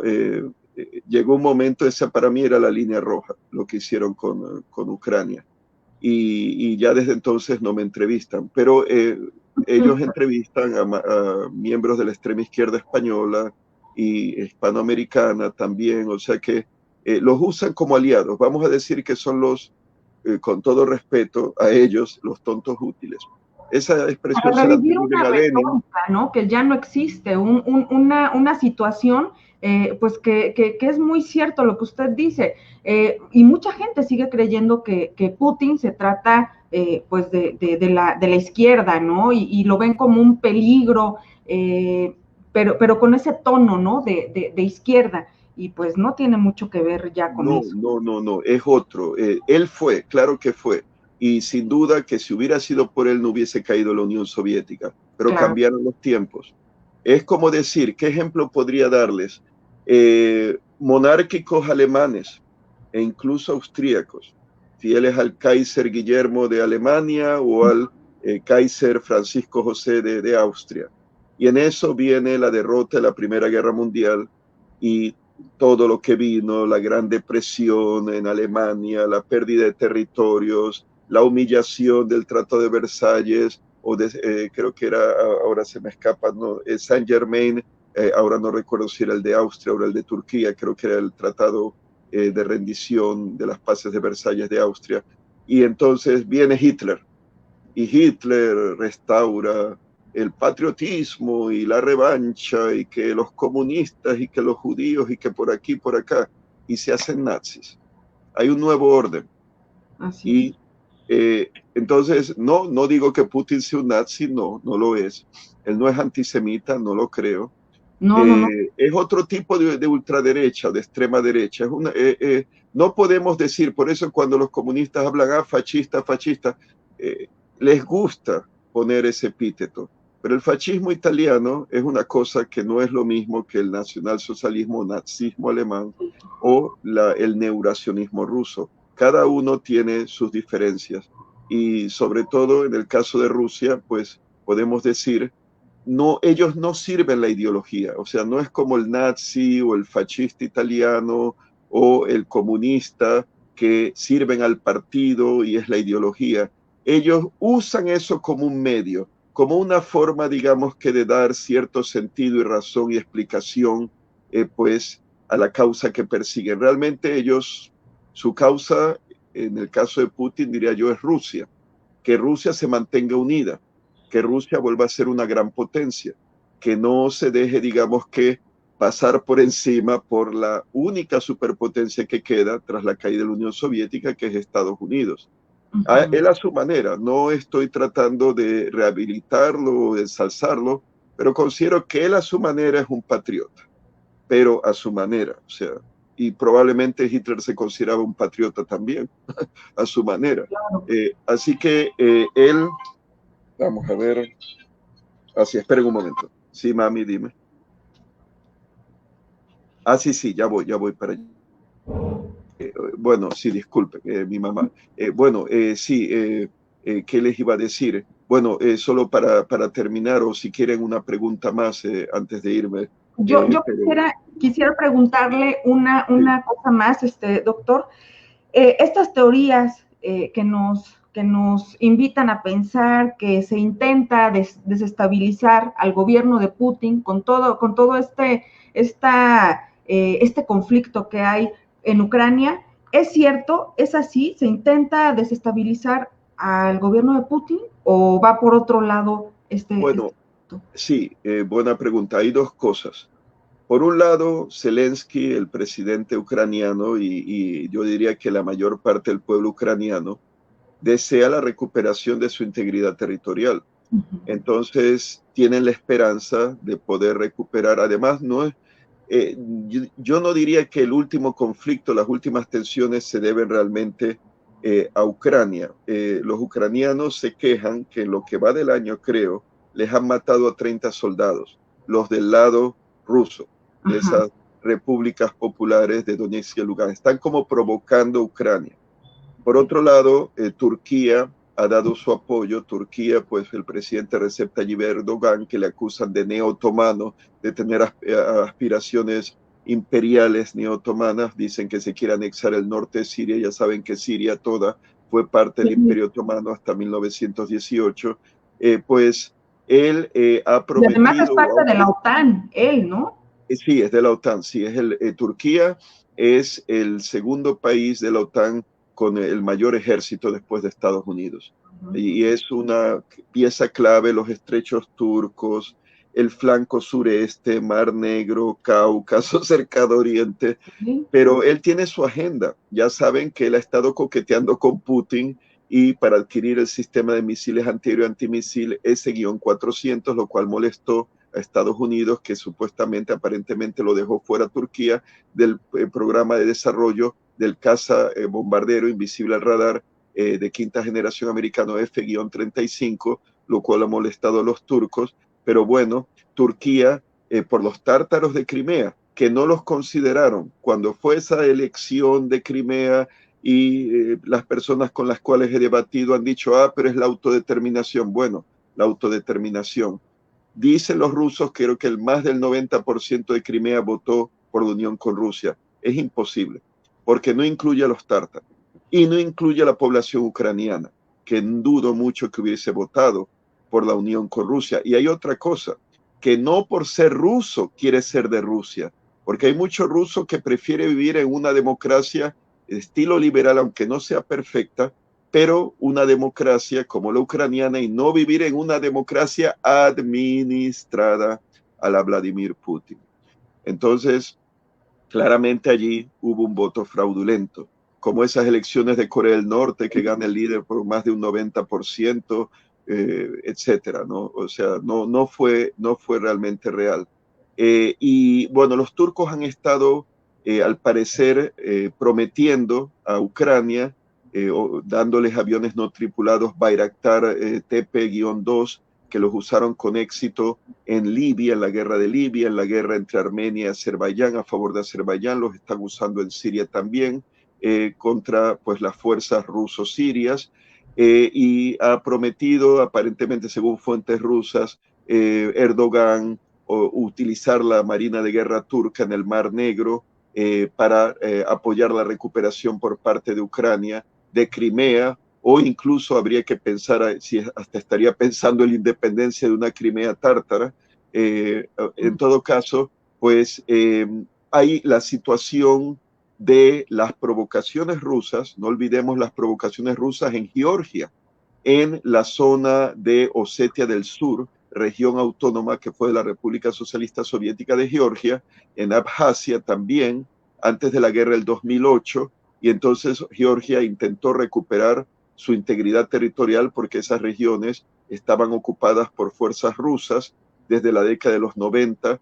llegó un momento, esa para mí era la línea roja, lo que hicieron con Ucrania. Y ya desde entonces no me entrevistan, pero ellos entrevistan a miembros de la extrema izquierda española y hispanoamericana también, o sea que los usan como aliados. Vamos a decir que son con todo respeto a ellos, los tontos útiles. Esa expresión Para se la revivir atribuyen una a Lenin. retórica, ¿no? Que ya no existe, una situación, pues que es muy cierto lo que usted dice, y mucha gente sigue creyendo que Putin se trata, pues, de la izquierda, ¿no? Y lo ven como un peligro, pero con ese tono, ¿no? De izquierda, y pues no tiene mucho que ver ya con eso. No, es otro. Él fue, claro que fue. Y sin duda que si hubiera sido por él no hubiese caído la Unión Soviética, pero Claro. cambiaron los tiempos. Es como decir, ¿qué ejemplo podría darles? Monárquicos alemanes e incluso austríacos, fieles al Kaiser Guillermo de Alemania o al Kaiser Francisco José de Austria. Y en eso viene la derrota de la Primera Guerra Mundial y todo lo que vino, la Gran Depresión en Alemania, la pérdida de territorios, la humillación del Tratado de Versalles, creo que era, ahora se me escapa, no, Saint Germain, ahora no recuerdo si era el de Austria o el de Turquía, creo que era el Tratado de rendición de las paces de Versalles de Austria. Y entonces viene Hitler, y Hitler restaura el patriotismo y la revancha y que los comunistas y que los judíos y que por aquí, por acá, y se hacen nazis. Hay un nuevo orden. Así es. Y entonces, no digo que Putin sea un nazi, no lo es. Él no es antisemita, no lo creo. No, no, no. Es otro tipo de ultraderecha, de extrema derecha. No podemos decir, por eso cuando los comunistas hablan, fascista, fascista, eh, les gusta poner ese epíteto. Pero el fascismo italiano es una cosa que no es lo mismo que el nacionalsocialismo o nazismo alemán o el neuracionismo ruso. Cada uno tiene sus diferencias y sobre todo en el caso de Rusia, pues podemos decir no, ellos no sirven la ideología, o sea, no es como el nazi o el fascista italiano o el comunista que sirven al partido y es la ideología. Ellos usan eso como un medio, como una forma, digamos, que de dar cierto sentido y razón y explicación, pues, a la causa que persiguen. Realmente ellos, su causa, en el caso de Putin, diría yo, es Rusia, que Rusia se mantenga unida, que Rusia vuelva a ser una gran potencia, que no se deje, digamos que, pasar por encima por la única superpotencia que queda tras la caída de la Unión Soviética, que es Estados Unidos. Él a su manera, no estoy tratando de rehabilitarlo o de ensalzarlo, pero considero que él a su manera es un patriota, pero a su manera, o sea, y probablemente Hitler se consideraba un patriota también, a su manera. Así que él, vamos a ver, así, esperen un momento. Sí, mami, dime. Sí, ya voy para allá. Bueno, sí, disculpe, mi mamá. Bueno, sí, ¿qué les iba a decir? Bueno, solo para terminar, o si quieren una pregunta más antes de irme. Yo Pero quisiera preguntarle sí. una cosa más, doctor. Estas teorías que que nos invitan a pensar que se intenta desestabilizar al gobierno de Putin con todo este conflicto que hay en Ucrania. ¿Es cierto? ¿Es así? ¿Se intenta desestabilizar al gobierno de Putin o va por otro lado Bueno, sí, buena pregunta. Hay dos cosas. Por un lado, Zelensky, el presidente ucraniano, y yo diría que la mayor parte del pueblo ucraniano, desea la recuperación de su integridad territorial. Entonces, tienen la esperanza de poder recuperar. Además, no es, yo no diría que el último conflicto, las últimas tensiones se deben realmente a Ucrania. Los ucranianos se quejan que en lo que va del año, creo, les han matado a 30 soldados, los del lado ruso, de esas repúblicas populares de Donetsk y Lugansk. Están como provocando a Ucrania. Por otro lado, Turquía ha dado su apoyo. Turquía, pues el presidente Recep Tayyip Erdogan, que le acusan de neo-otomano, de tener aspiraciones imperiales neo-otomanas, dicen que se quiere anexar el norte de Siria. Ya saben que Siria toda fue parte del Imperio Otomano hasta 1918. Pues él ha Y además es prometido... parte de la OTAN, él, ¿no? Sí, es de la OTAN, sí, Turquía es el segundo país de la OTAN con el mayor ejército después de Estados Unidos. Y es una pieza clave, los estrechos turcos, el flanco sureste, Mar Negro, Cáucaso, Cercado Oriente, pero él tiene su agenda. Ya saben que él ha estado coqueteando con Putin y para adquirir el sistema de misiles antiaéreo antimisil S-400, lo cual molestó a Estados Unidos, que supuestamente, aparentemente lo dejó fuera Turquía del programa de desarrollo del caza bombardero invisible al radar de quinta generación americano F-35, lo cual ha molestado a los turcos. Pero bueno, Turquía, por los tártaros de Crimea, que no los consideraron cuando fue esa elección de Crimea, y las personas con las cuales he debatido han dicho, pero es la autodeterminación. Bueno, la autodeterminación. Dicen los rusos, creo que el más del 90% de Crimea votó por la unión con Rusia. Es imposible, porque no incluye a los tártaros y no incluye a la población ucraniana, que dudo mucho que hubiese votado por la unión con Rusia. Y hay otra cosa, que no por ser ruso quiere ser de Rusia, porque hay muchos rusos que prefieren vivir en una democracia estilo liberal, aunque no sea perfecta, pero una democracia como la ucraniana, y no vivir en una democracia administrada a la Vladimir Putin. Entonces, claramente allí hubo un voto fraudulento, como esas elecciones de Corea del Norte que gana el líder por más de un 90%, etcétera, ¿no? O sea, no fue realmente real. Y bueno, los turcos han estado, al parecer, prometiendo a Ucrania, dándoles aviones no tripulados Bayraktar TP-2, que los usaron con éxito en Libia, en la guerra de Libia, en la guerra entre Armenia y Azerbaiyán, a favor de Azerbaiyán. Los están usando en Siria también, contra pues las fuerzas ruso-sirias, y ha prometido, aparentemente según fuentes rusas, Erdogan, utilizar la Marina de Guerra turca en el Mar Negro para apoyar la recuperación por parte de Ucrania de Crimea, o incluso habría que pensar, si hasta estaría pensando en la independencia de una Crimea tártara. En todo caso, pues hay la situación de las provocaciones rusas. No olvidemos las provocaciones rusas en Georgia, en la zona de Osetia del Sur, región autónoma que fue de la República Socialista Soviética de Georgia, en Abjasia también, antes de la guerra del 2008, y entonces Georgia intentó recuperar su integridad territorial porque esas regiones estaban ocupadas por fuerzas rusas desde la década de los 90,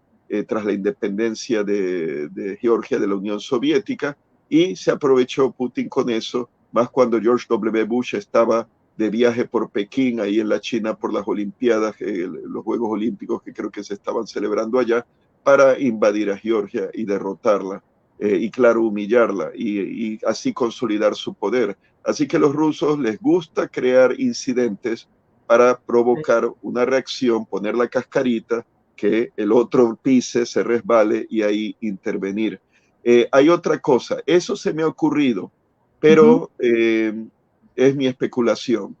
tras la independencia de Georgia de la Unión Soviética, y se aprovechó Putin con eso, más cuando George W. Bush estaba de viaje por Pekín, ahí en la China, por las Olimpiadas, los Juegos Olímpicos que creo que se estaban celebrando allá, para invadir a Georgia y derrotarla, y claro, humillarla, y así consolidar su poder. Así que a los rusos les gusta crear incidentes para provocar una reacción, poner la cascarita, que el otro pise, se resbale y ahí intervenir. Hay otra cosa, eso se me ha ocurrido, pero es mi especulación,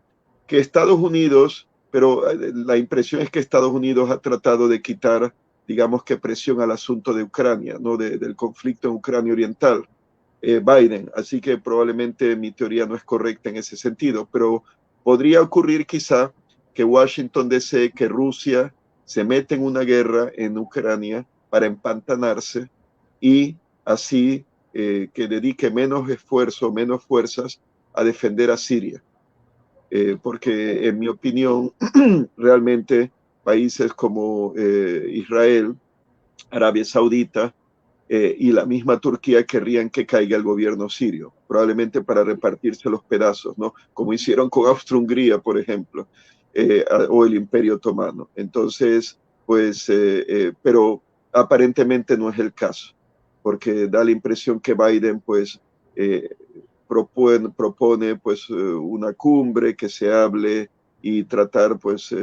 que Estados Unidos, pero la impresión es que Estados Unidos ha tratado de quitar, digamos que presión al asunto de Ucrania, ¿no? Del conflicto en Ucrania Oriental, Biden. Así que probablemente mi teoría no es correcta en ese sentido, pero podría ocurrir quizá que Washington desee que Rusia se meta en una guerra en Ucrania para empantanarse y así que dedique menos esfuerzo, menos fuerzas a defender a Siria. Porque en mi opinión, realmente países como Israel, Arabia Saudita y la misma Turquía querrían que caiga el gobierno sirio, probablemente para repartirse los pedazos, ¿no? Como hicieron con Austria-Hungría, por ejemplo, o el Imperio Otomano. Entonces, pues, pero aparentemente no es el caso, porque da la impresión que Biden, pues, eh, propone pues una cumbre que se hable y tratar pues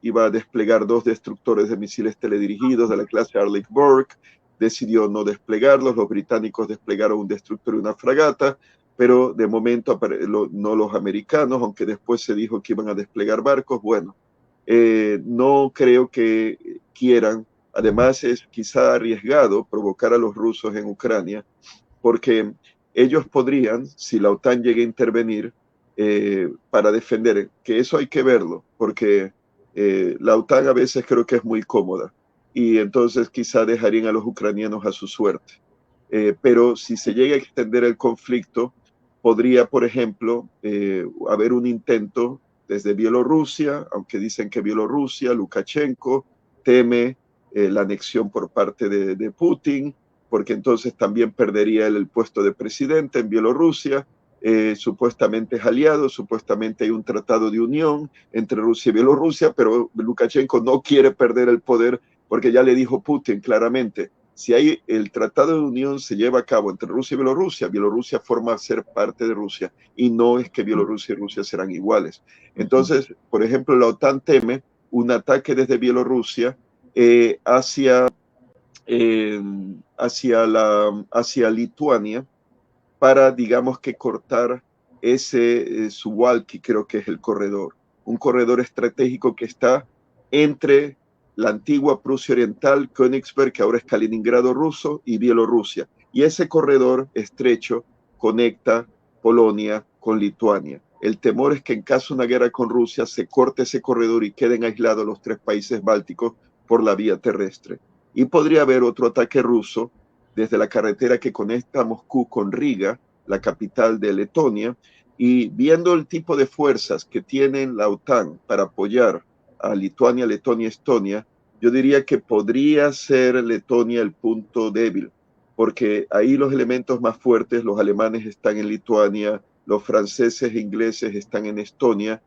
iba a desplegar 2 destructores de misiles teledirigidos de la clase Arleigh Burke, decidió no desplegarlos, los británicos desplegaron un destructor y una fragata, pero de momento no los americanos, aunque después se dijo que iban a desplegar barcos. Bueno, no creo que quieran, además es quizá arriesgado provocar a los rusos en Ucrania, porque ellos podrían, si la OTAN llega a intervenir, para defender, que eso hay que verlo, porque la OTAN a veces creo que es muy cómoda y entonces quizá dejarían a los ucranianos a su suerte. Pero si se llega a extender el conflicto, podría, por ejemplo, haber un intento desde Bielorrusia, aunque dicen que Bielorrusia, Lukashenko, teme la anexión por parte de Putin, porque entonces también perdería el puesto de presidente en Bielorrusia. Supuestamente es aliado, supuestamente hay un tratado de unión entre Rusia y Bielorrusia, pero Lukashenko no quiere perder el poder porque ya le dijo Putin claramente, si hay el tratado de unión se lleva a cabo entre Rusia y Bielorrusia, Bielorrusia forma a ser parte de Rusia y no es que Bielorrusia y Rusia serán iguales. Entonces, por ejemplo, la OTAN teme un ataque desde Bielorrusia hacia hacia Lituania para, digamos que cortar ese Suwalki, creo que es el corredor, un corredor estratégico que está entre la antigua Prusia Oriental, Königsberg, que ahora es Kaliningrado ruso, y Bielorrusia. Y ese corredor estrecho conecta Polonia con Lituania. El temor es que en caso de una guerra con Rusia se corte ese corredor y queden aislados los 3 países bálticos por la vía terrestre. Y podría haber otro ataque ruso desde la carretera que conecta Moscú con Riga, la capital de Letonia, y viendo el tipo de fuerzas que tienen la OTAN para apoyar a Lituania, Letonia, Estonia, yo diría que podría ser Letonia el punto débil, porque ahí los elementos más fuertes, los alemanes están en Lituania, los franceses e ingleses están en Estonia.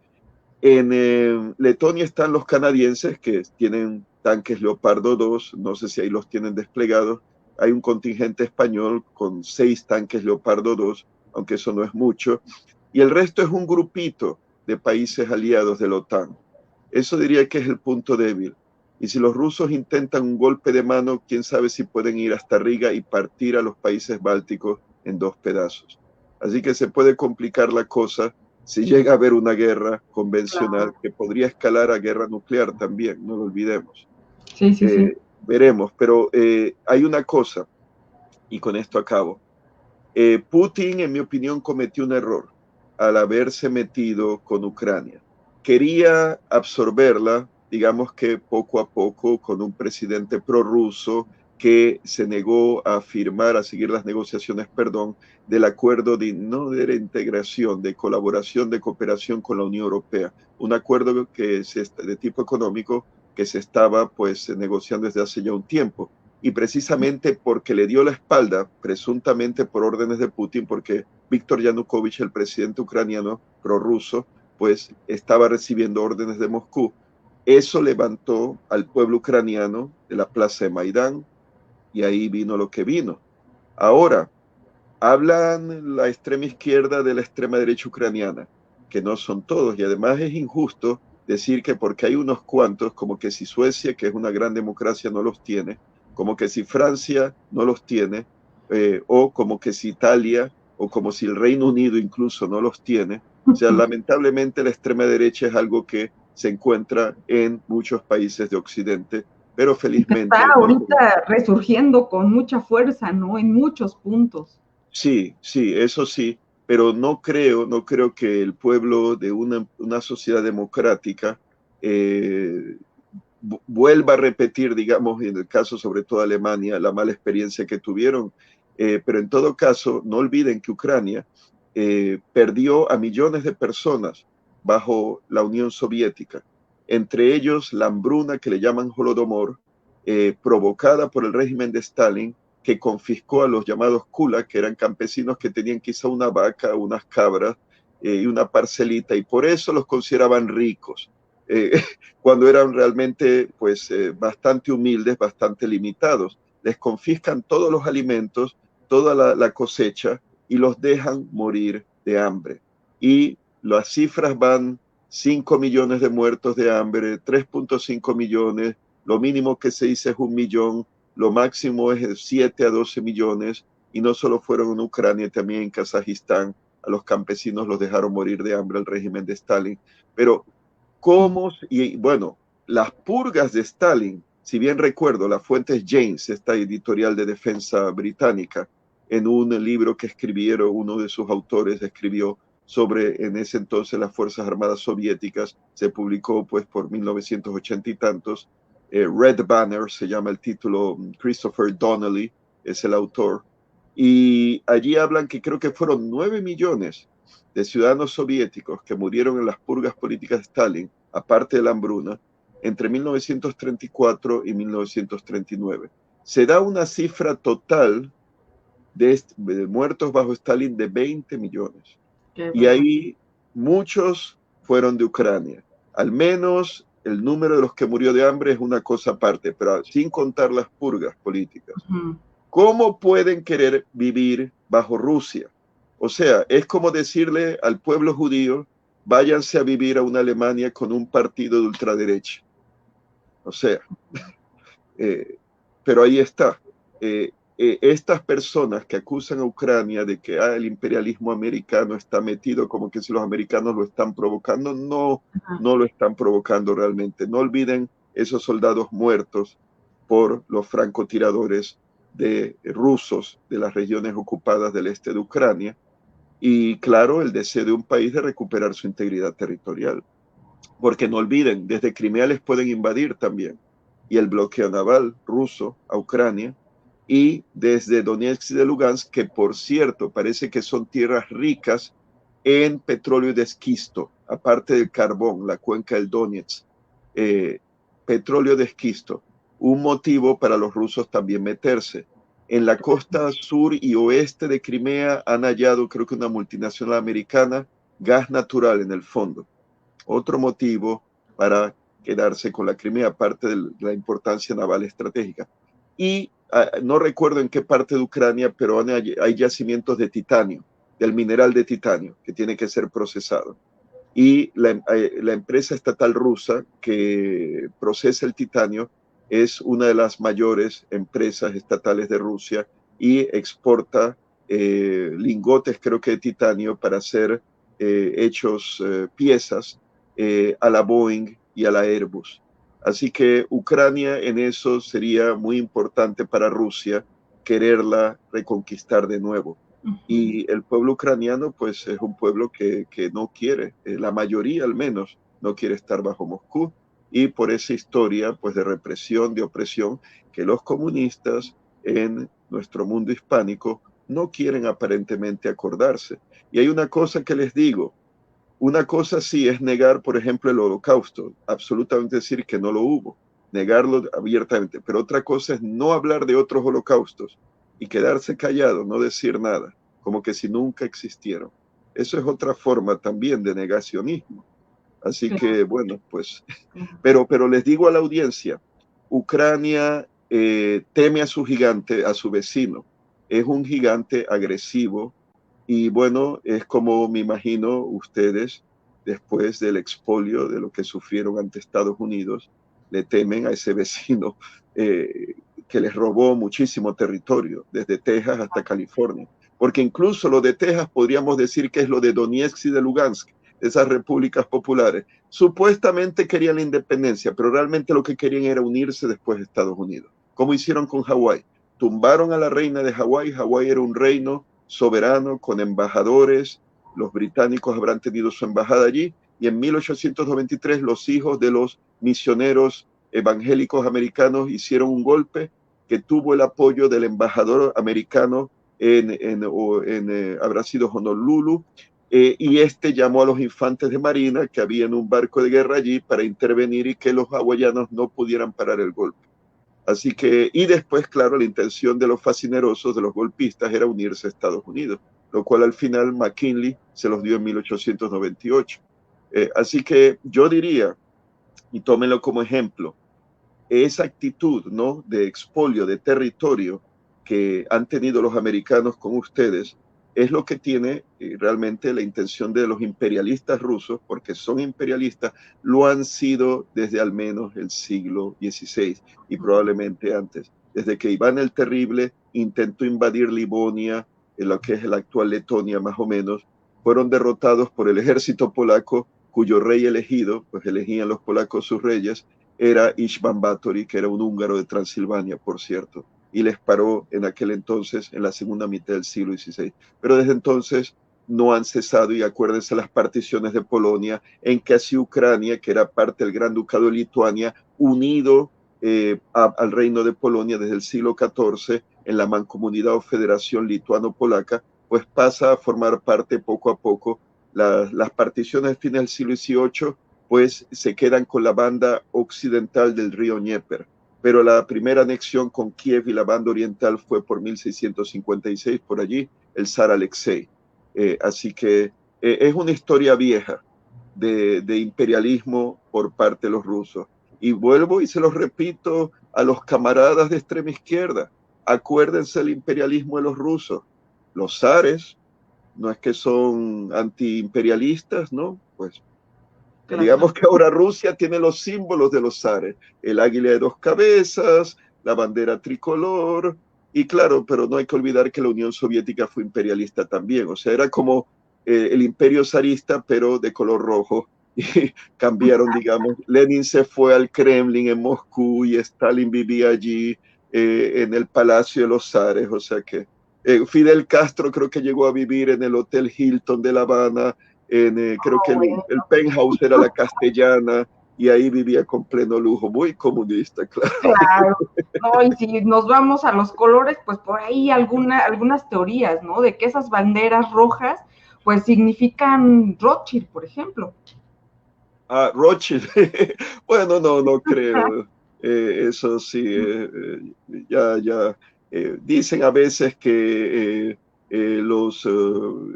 En Letonia están los canadienses que tienen tanques Leopardo 2, no sé si ahí los tienen desplegados. Hay un contingente español con 6 tanques Leopardo 2, aunque eso no es mucho. Y el resto es un grupito de países aliados de la OTAN. Eso diría que es el punto débil. Y si los rusos intentan un golpe de mano, quién sabe si pueden ir hasta Riga y partir a los países bálticos en 2 pedazos. Así que se puede complicar la cosa si llega a haber una guerra convencional, que podría escalar a guerra nuclear también, no lo olvidemos. Sí, sí, sí. Veremos, pero hay una cosa, y con esto acabo. Putin, en mi opinión, cometió un error al haberse metido con Ucrania. Quería absorberla, digamos que poco a poco, con un presidente prorruso que se negó a firmar, a seguir las negociaciones, perdón, del acuerdo no de reintegración, de colaboración, de cooperación con la Unión Europea, un acuerdo que de tipo económico que se estaba pues negociando desde hace ya un tiempo. Y precisamente porque le dio la espalda, presuntamente por órdenes de Putin, porque Víctor Yanukovych, el presidente ucraniano prorruso, pues estaba recibiendo órdenes de Moscú. Eso levantó al pueblo ucraniano de la plaza de Maidán y ahí vino lo que vino. Ahora, hablan la extrema izquierda de la extrema derecha ucraniana, que no son todos, y además es injusto decir que porque hay unos cuantos, como que si Suecia, que es una gran democracia, no los tiene, como que si Francia no los tiene, o como que si Italia o como si el Reino Unido incluso no los tiene. O sea, lamentablemente la extrema derecha es algo que se encuentra en muchos países de Occidente, pero Está felizmente no. ahorita resurgiendo con mucha fuerza, ¿no? En muchos puntos. Sí, sí, eso sí, pero no creo que el pueblo de una sociedad democrática eh, vuelva a repetir, digamos, en el caso sobre todo de Alemania, la mala experiencia que tuvieron. Pero en todo caso, no olviden que Ucrania perdió a millones de personas bajo la Unión Soviética, entre ellos la hambruna que le llaman Holodomor, provocada por el régimen de Stalin, que confiscó a los llamados kulak, que eran campesinos que tenían quizá una vaca, unas cabras y una parcelita, y por eso los consideraban ricos. Eh, cuando eran realmente pues bastante humildes, bastante limitados. Les confiscan todos los alimentos, toda la cosecha y los dejan morir de hambre. Y las cifras van 5 millones de muertos de hambre, 3.5 millones, lo mínimo que se dice es 1 millón, lo máximo es 7 a 12 millones, y no solo fueron en Ucrania, también en Kazajistán, a los campesinos los dejaron morir de hambre el régimen de Stalin. Pero cómo, y bueno, las purgas de Stalin, si bien recuerdo, la fuente es James, esta editorial de defensa británica, en un libro que escribieron, uno de sus autores escribió sobre en ese entonces las Fuerzas Armadas Soviéticas, se publicó pues por 1980 y tantos, Red Banner se llama el título, Christopher Donnelly es el autor, y allí hablan que creo que fueron 9 millones de ciudadanos soviéticos que murieron en las purgas políticas de Stalin, aparte de la hambruna, entre 1934 y 1939. Se da una cifra total de muertos bajo Stalin de 20 millones. Qué Y barbaridad. ahí muchos fueron de Ucrania. Al menos el número de los que murió de hambre es una cosa aparte, pero sin contar las purgas políticas. Ujú. ¿Cómo pueden querer vivir bajo Rusia? O sea, es como decirle al pueblo judío, váyanse a vivir a una Alemania con un partido de ultraderecha. O sea, eh, pero ahí está. Estas personas que acusan a Ucrania de que el imperialismo americano está metido, como que si los americanos lo están provocando, no, Ajá. no lo están provocando realmente. No olviden esos soldados muertos por los francotiradores de rusos de las regiones ocupadas del este de Ucrania, y claro, el deseo de un país de recuperar su integridad territorial. Porque no olviden, desde Crimea les pueden invadir también, y el bloqueo naval ruso a Ucrania, y desde Donetsk y de Lugansk, que por cierto parece que son tierras ricas en petróleo de esquisto, aparte del carbón, la cuenca del Donetsk, eh, petróleo de esquisto, un motivo para los rusos también meterse. En la costa sur y oeste de Crimea han hallado, creo que una multinacional americana, gas natural en el fondo. Otro motivo para quedarse con la Crimea, aparte de la importancia naval estratégica. Y no recuerdo en qué parte de Ucrania, pero hay yacimientos de titanio, del mineral de titanio, que tiene que ser procesado. Y la empresa estatal rusa que procesa el titanio es una de las mayores empresas estatales de Rusia y exporta lingotes, creo que de titanio, para hacer hechos piezas a la Boeing y a la Airbus. Así que Ucrania en eso sería muy importante para Rusia quererla reconquistar de nuevo. Ujú. Y el pueblo ucraniano, pues es un pueblo que no quiere, la mayoría al menos, no quiere estar bajo Moscú. Y por esa historia, pues de represión, de opresión, que los comunistas en nuestro mundo hispánico no quieren aparentemente acordarse. Y hay una cosa que les digo, una cosa sí es negar, por ejemplo, el holocausto, absolutamente decir que no lo hubo, negarlo abiertamente, pero otra cosa es no hablar de otros holocaustos y quedarse callado, no decir nada, como que si nunca existieron. Eso es otra forma también de negacionismo. Así Claro, que, bueno, pues, claro. pero les digo a la audiencia, Ucrania teme a su gigante, a su vecino. Es un gigante agresivo, y bueno, es como me imagino ustedes, después del expolio de lo que sufrieron ante Estados Unidos, le temen a ese vecino eh, que les robó muchísimo territorio, desde Texas hasta California. porque incluso lo de Texas podríamos decir que es lo de Donetsk y de Lugansk, esas repúblicas populares. Supuestamente querían la independencia, pero realmente lo que querían era unirse después de Estados Unidos, como hicieron con Hawái. Tumbaron a la reina de Hawái. Hawái era un reino soberano con embajadores. Los británicos habrán tenido su embajada allí, y en 1893 los hijos de los misioneros evangélicos americanos hicieron un golpe que tuvo el apoyo del embajador americano habrá sido Honolulu, y este llamó a los infantes de marina que había en un barco de guerra allí para intervenir y que los hawaianos no pudieran parar el golpe. Así que, y después, claro, la intención de los fascinerosos, de los golpistas, era unirse a Estados Unidos, lo cual al final McKinley se los dio en 1898. Así que yo diría, y tómenlo como ejemplo, esa actitud, ¿no?, de expolio de territorio que han tenido los americanos con ustedes, es lo que tiene realmente la intención de los imperialistas rusos, porque son imperialistas, lo han sido desde al menos el siglo XVI y probablemente antes. Desde que Iván el Terrible intentó invadir Livonia, en lo que es la actual Letonia más o menos, fueron derrotados por el ejército polaco, cuyo rey elegido, pues elegían los polacos sus reyes, era István Báthory, que era un húngaro de Transilvania, por cierto, y les paró en aquel entonces, en la segunda mitad del siglo XVI. Pero desde entonces no han cesado, y acuérdense las particiones de Polonia, en que así Ucrania, que era parte del Gran Ducado de Lituania, unido al Reino de Polonia desde el siglo XIV, en la mancomunidad o federación lituano-polaca, pues pasa a formar parte poco a poco. Las particiones del fin del siglo XVIII pues se quedan con la banda occidental del río Dnieper, pero la primera anexión con Kiev y la banda oriental fue por 1656, por allí, el zar Alexei. Así que es una historia vieja de imperialismo por parte de los rusos. Y vuelvo y se los repito a los camaradas de extrema izquierda, acuérdense del imperialismo de los rusos. Los zares no es que son antiimperialistas, ¿no? Pues digamos que ahora Rusia tiene los símbolos de los zares, el águila de dos cabezas, la bandera tricolor, y claro, pero no hay que olvidar que la Unión Soviética fue imperialista también, o sea, era como el imperio zarista, pero de color rojo, y cambiaron, digamos, Lenin se fue al Kremlin en Moscú y Stalin vivía allí en el Palacio de los Zares, o sea que Fidel Castro creo que llegó a vivir en el Hotel Hilton de La Habana, creo que el penthouse era la Castellana, y ahí vivía con pleno lujo, muy comunista, claro. Claro, no, y si nos vamos a los colores, pues por ahí algunas teorías, ¿no? De que esas banderas rojas, pues significan Rothschild, por ejemplo. Ah, Rothschild, bueno, no creo, eso sí, ya, dicen a veces que los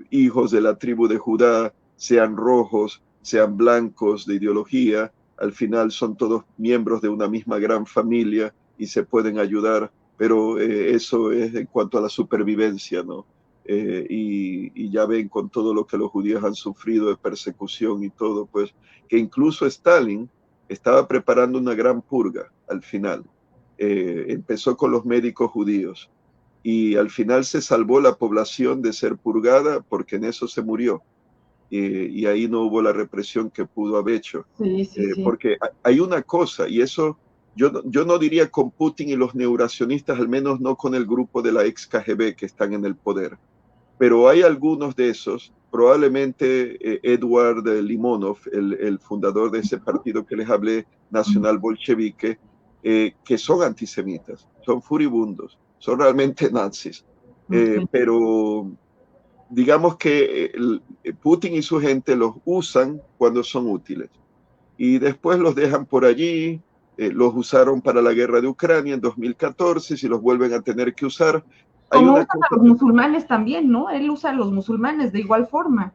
hijos de la tribu de Judá, sean rojos, sean blancos de ideología, al final son todos miembros de una misma gran familia y se pueden ayudar, pero eso es en cuanto a la supervivencia, ¿no? Y ya ven con todo lo que los judíos han sufrido de persecución y todo, pues que incluso Stalin estaba preparando una gran purga al final. Empezó con los médicos judíos y al final se salvó la población de ser purgada porque en eso se murió. Y ahí no hubo la represión que pudo haber hecho. Sí. Porque hay una cosa, y eso yo no diría con Putin y los neuracionistas, al menos no con el grupo de la ex KGB que están en el poder, pero hay algunos de esos, probablemente Eduard Limonov, el fundador de ese partido que les hablé, nacional bolchevique, que son antisemitas, son furibundos, son realmente nazis, pero digamos que Putin y su gente los usan cuando son útiles y después los dejan por allí. Los usaron para la guerra de Ucrania en 2014, si los vuelven a tener que usar. Hay Como una usan a cosa, los musulmanes también, ¿no? Él usa a los musulmanes de igual forma.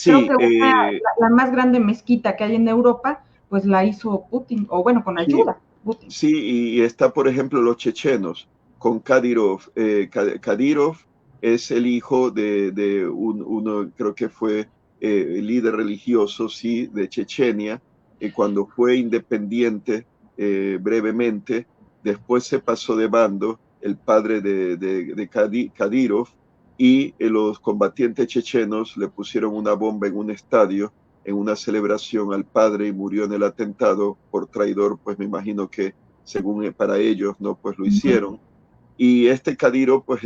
Creo sí, que la más grande mezquita que hay en Europa, pues la hizo Putin, o bueno, con sí, ayuda, Putin. sí, y está, por ejemplo, los chechenos con Kadyrov. Kadyrov es el hijo de uno, creo que fue líder religioso, sí, de Chechenia, cuando fue independiente brevemente, después se pasó de bando, el padre de Kadyrov, y los combatientes chechenos le pusieron una bomba en un estadio en una celebración al padre y murió en el atentado por traidor, pues me imagino que según para ellos, no, pues lo hicieron. Y este Kadyrov pues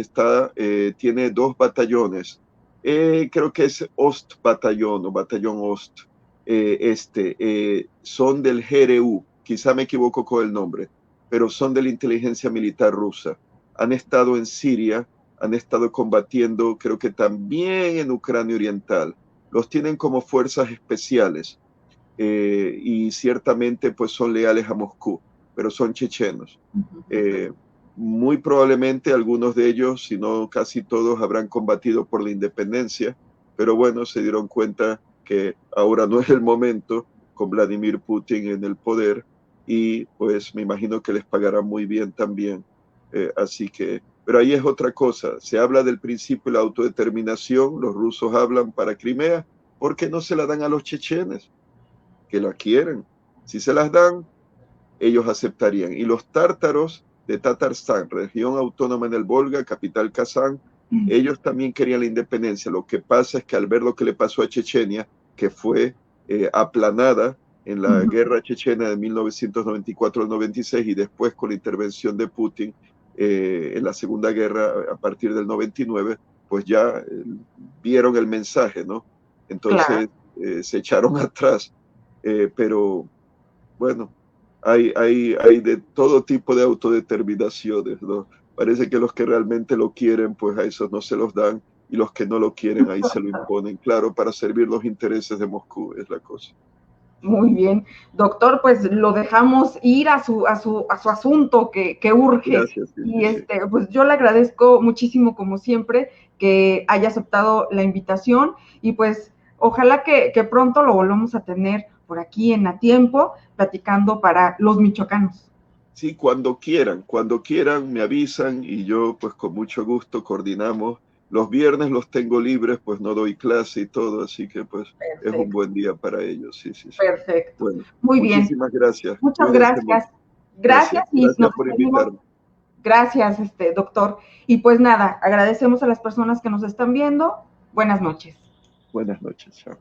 tiene 2 batallones, creo que es Ost Batallón o Batallón Ost, son del GRU, quizá me equivoco con el nombre, pero son de la inteligencia militar rusa. Han estado en Siria, han estado combatiendo, creo que también en Ucrania Oriental. Los tienen como fuerzas especiales y ciertamente pues son leales a Moscú, pero son chechenos. Muy probablemente algunos de ellos, si no casi todos, habrán combatido por la independencia, pero bueno, se dieron cuenta que ahora no es el momento con Vladimir Putin en el poder y pues me imagino que les pagarán muy bien también. Así que, pero ahí es otra cosa, se habla del principio de la autodeterminación, los rusos hablan para Crimea, ¿por qué no se la dan a los chechenes? Que la quieren. Si se las dan, ellos aceptarían. Y los tártaros de Tatarstán, región autónoma en el Volga, capital Kazán, ellos también querían la independencia. Lo que pasa es que al ver lo que le pasó a Chechenia, que fue aplanada en la guerra chechena de 1994-96 y después con la intervención de Putin en la Segunda Guerra a partir del 99, pues ya vieron el mensaje, ¿no? Entonces se echaron atrás. Pero bueno, hay de todo tipo de autodeterminaciones, ¿no? Parece que los que realmente lo quieren, pues a esos no se los dan, y los que no lo quieren, ahí se lo imponen, claro, para servir los intereses de Moscú, es la cosa. Muy bien, doctor, pues lo dejamos ir a su asunto que urge. Gracias, Y sí. pues yo le agradezco muchísimo, como siempre, que haya aceptado la invitación y pues ojalá que pronto lo volvamos a tener por aquí en A Tiempo, platicando para los michoacanos. Sí, cuando quieran me avisan y yo pues con mucho gusto coordinamos. Los viernes los tengo libres, pues no doy clase y todo, así que pues es un Perfecto, buen día para ellos, sí. perfecto. Bueno, Muy bien, muchísimas gracias, muchas cuídense gracias. mucho. Gracias y Gracias nos por despedimos. invitarme. Gracias, doctor. Y pues nada, agradecemos a las personas que nos están viendo. Buenas noches. Buenas noches, chao.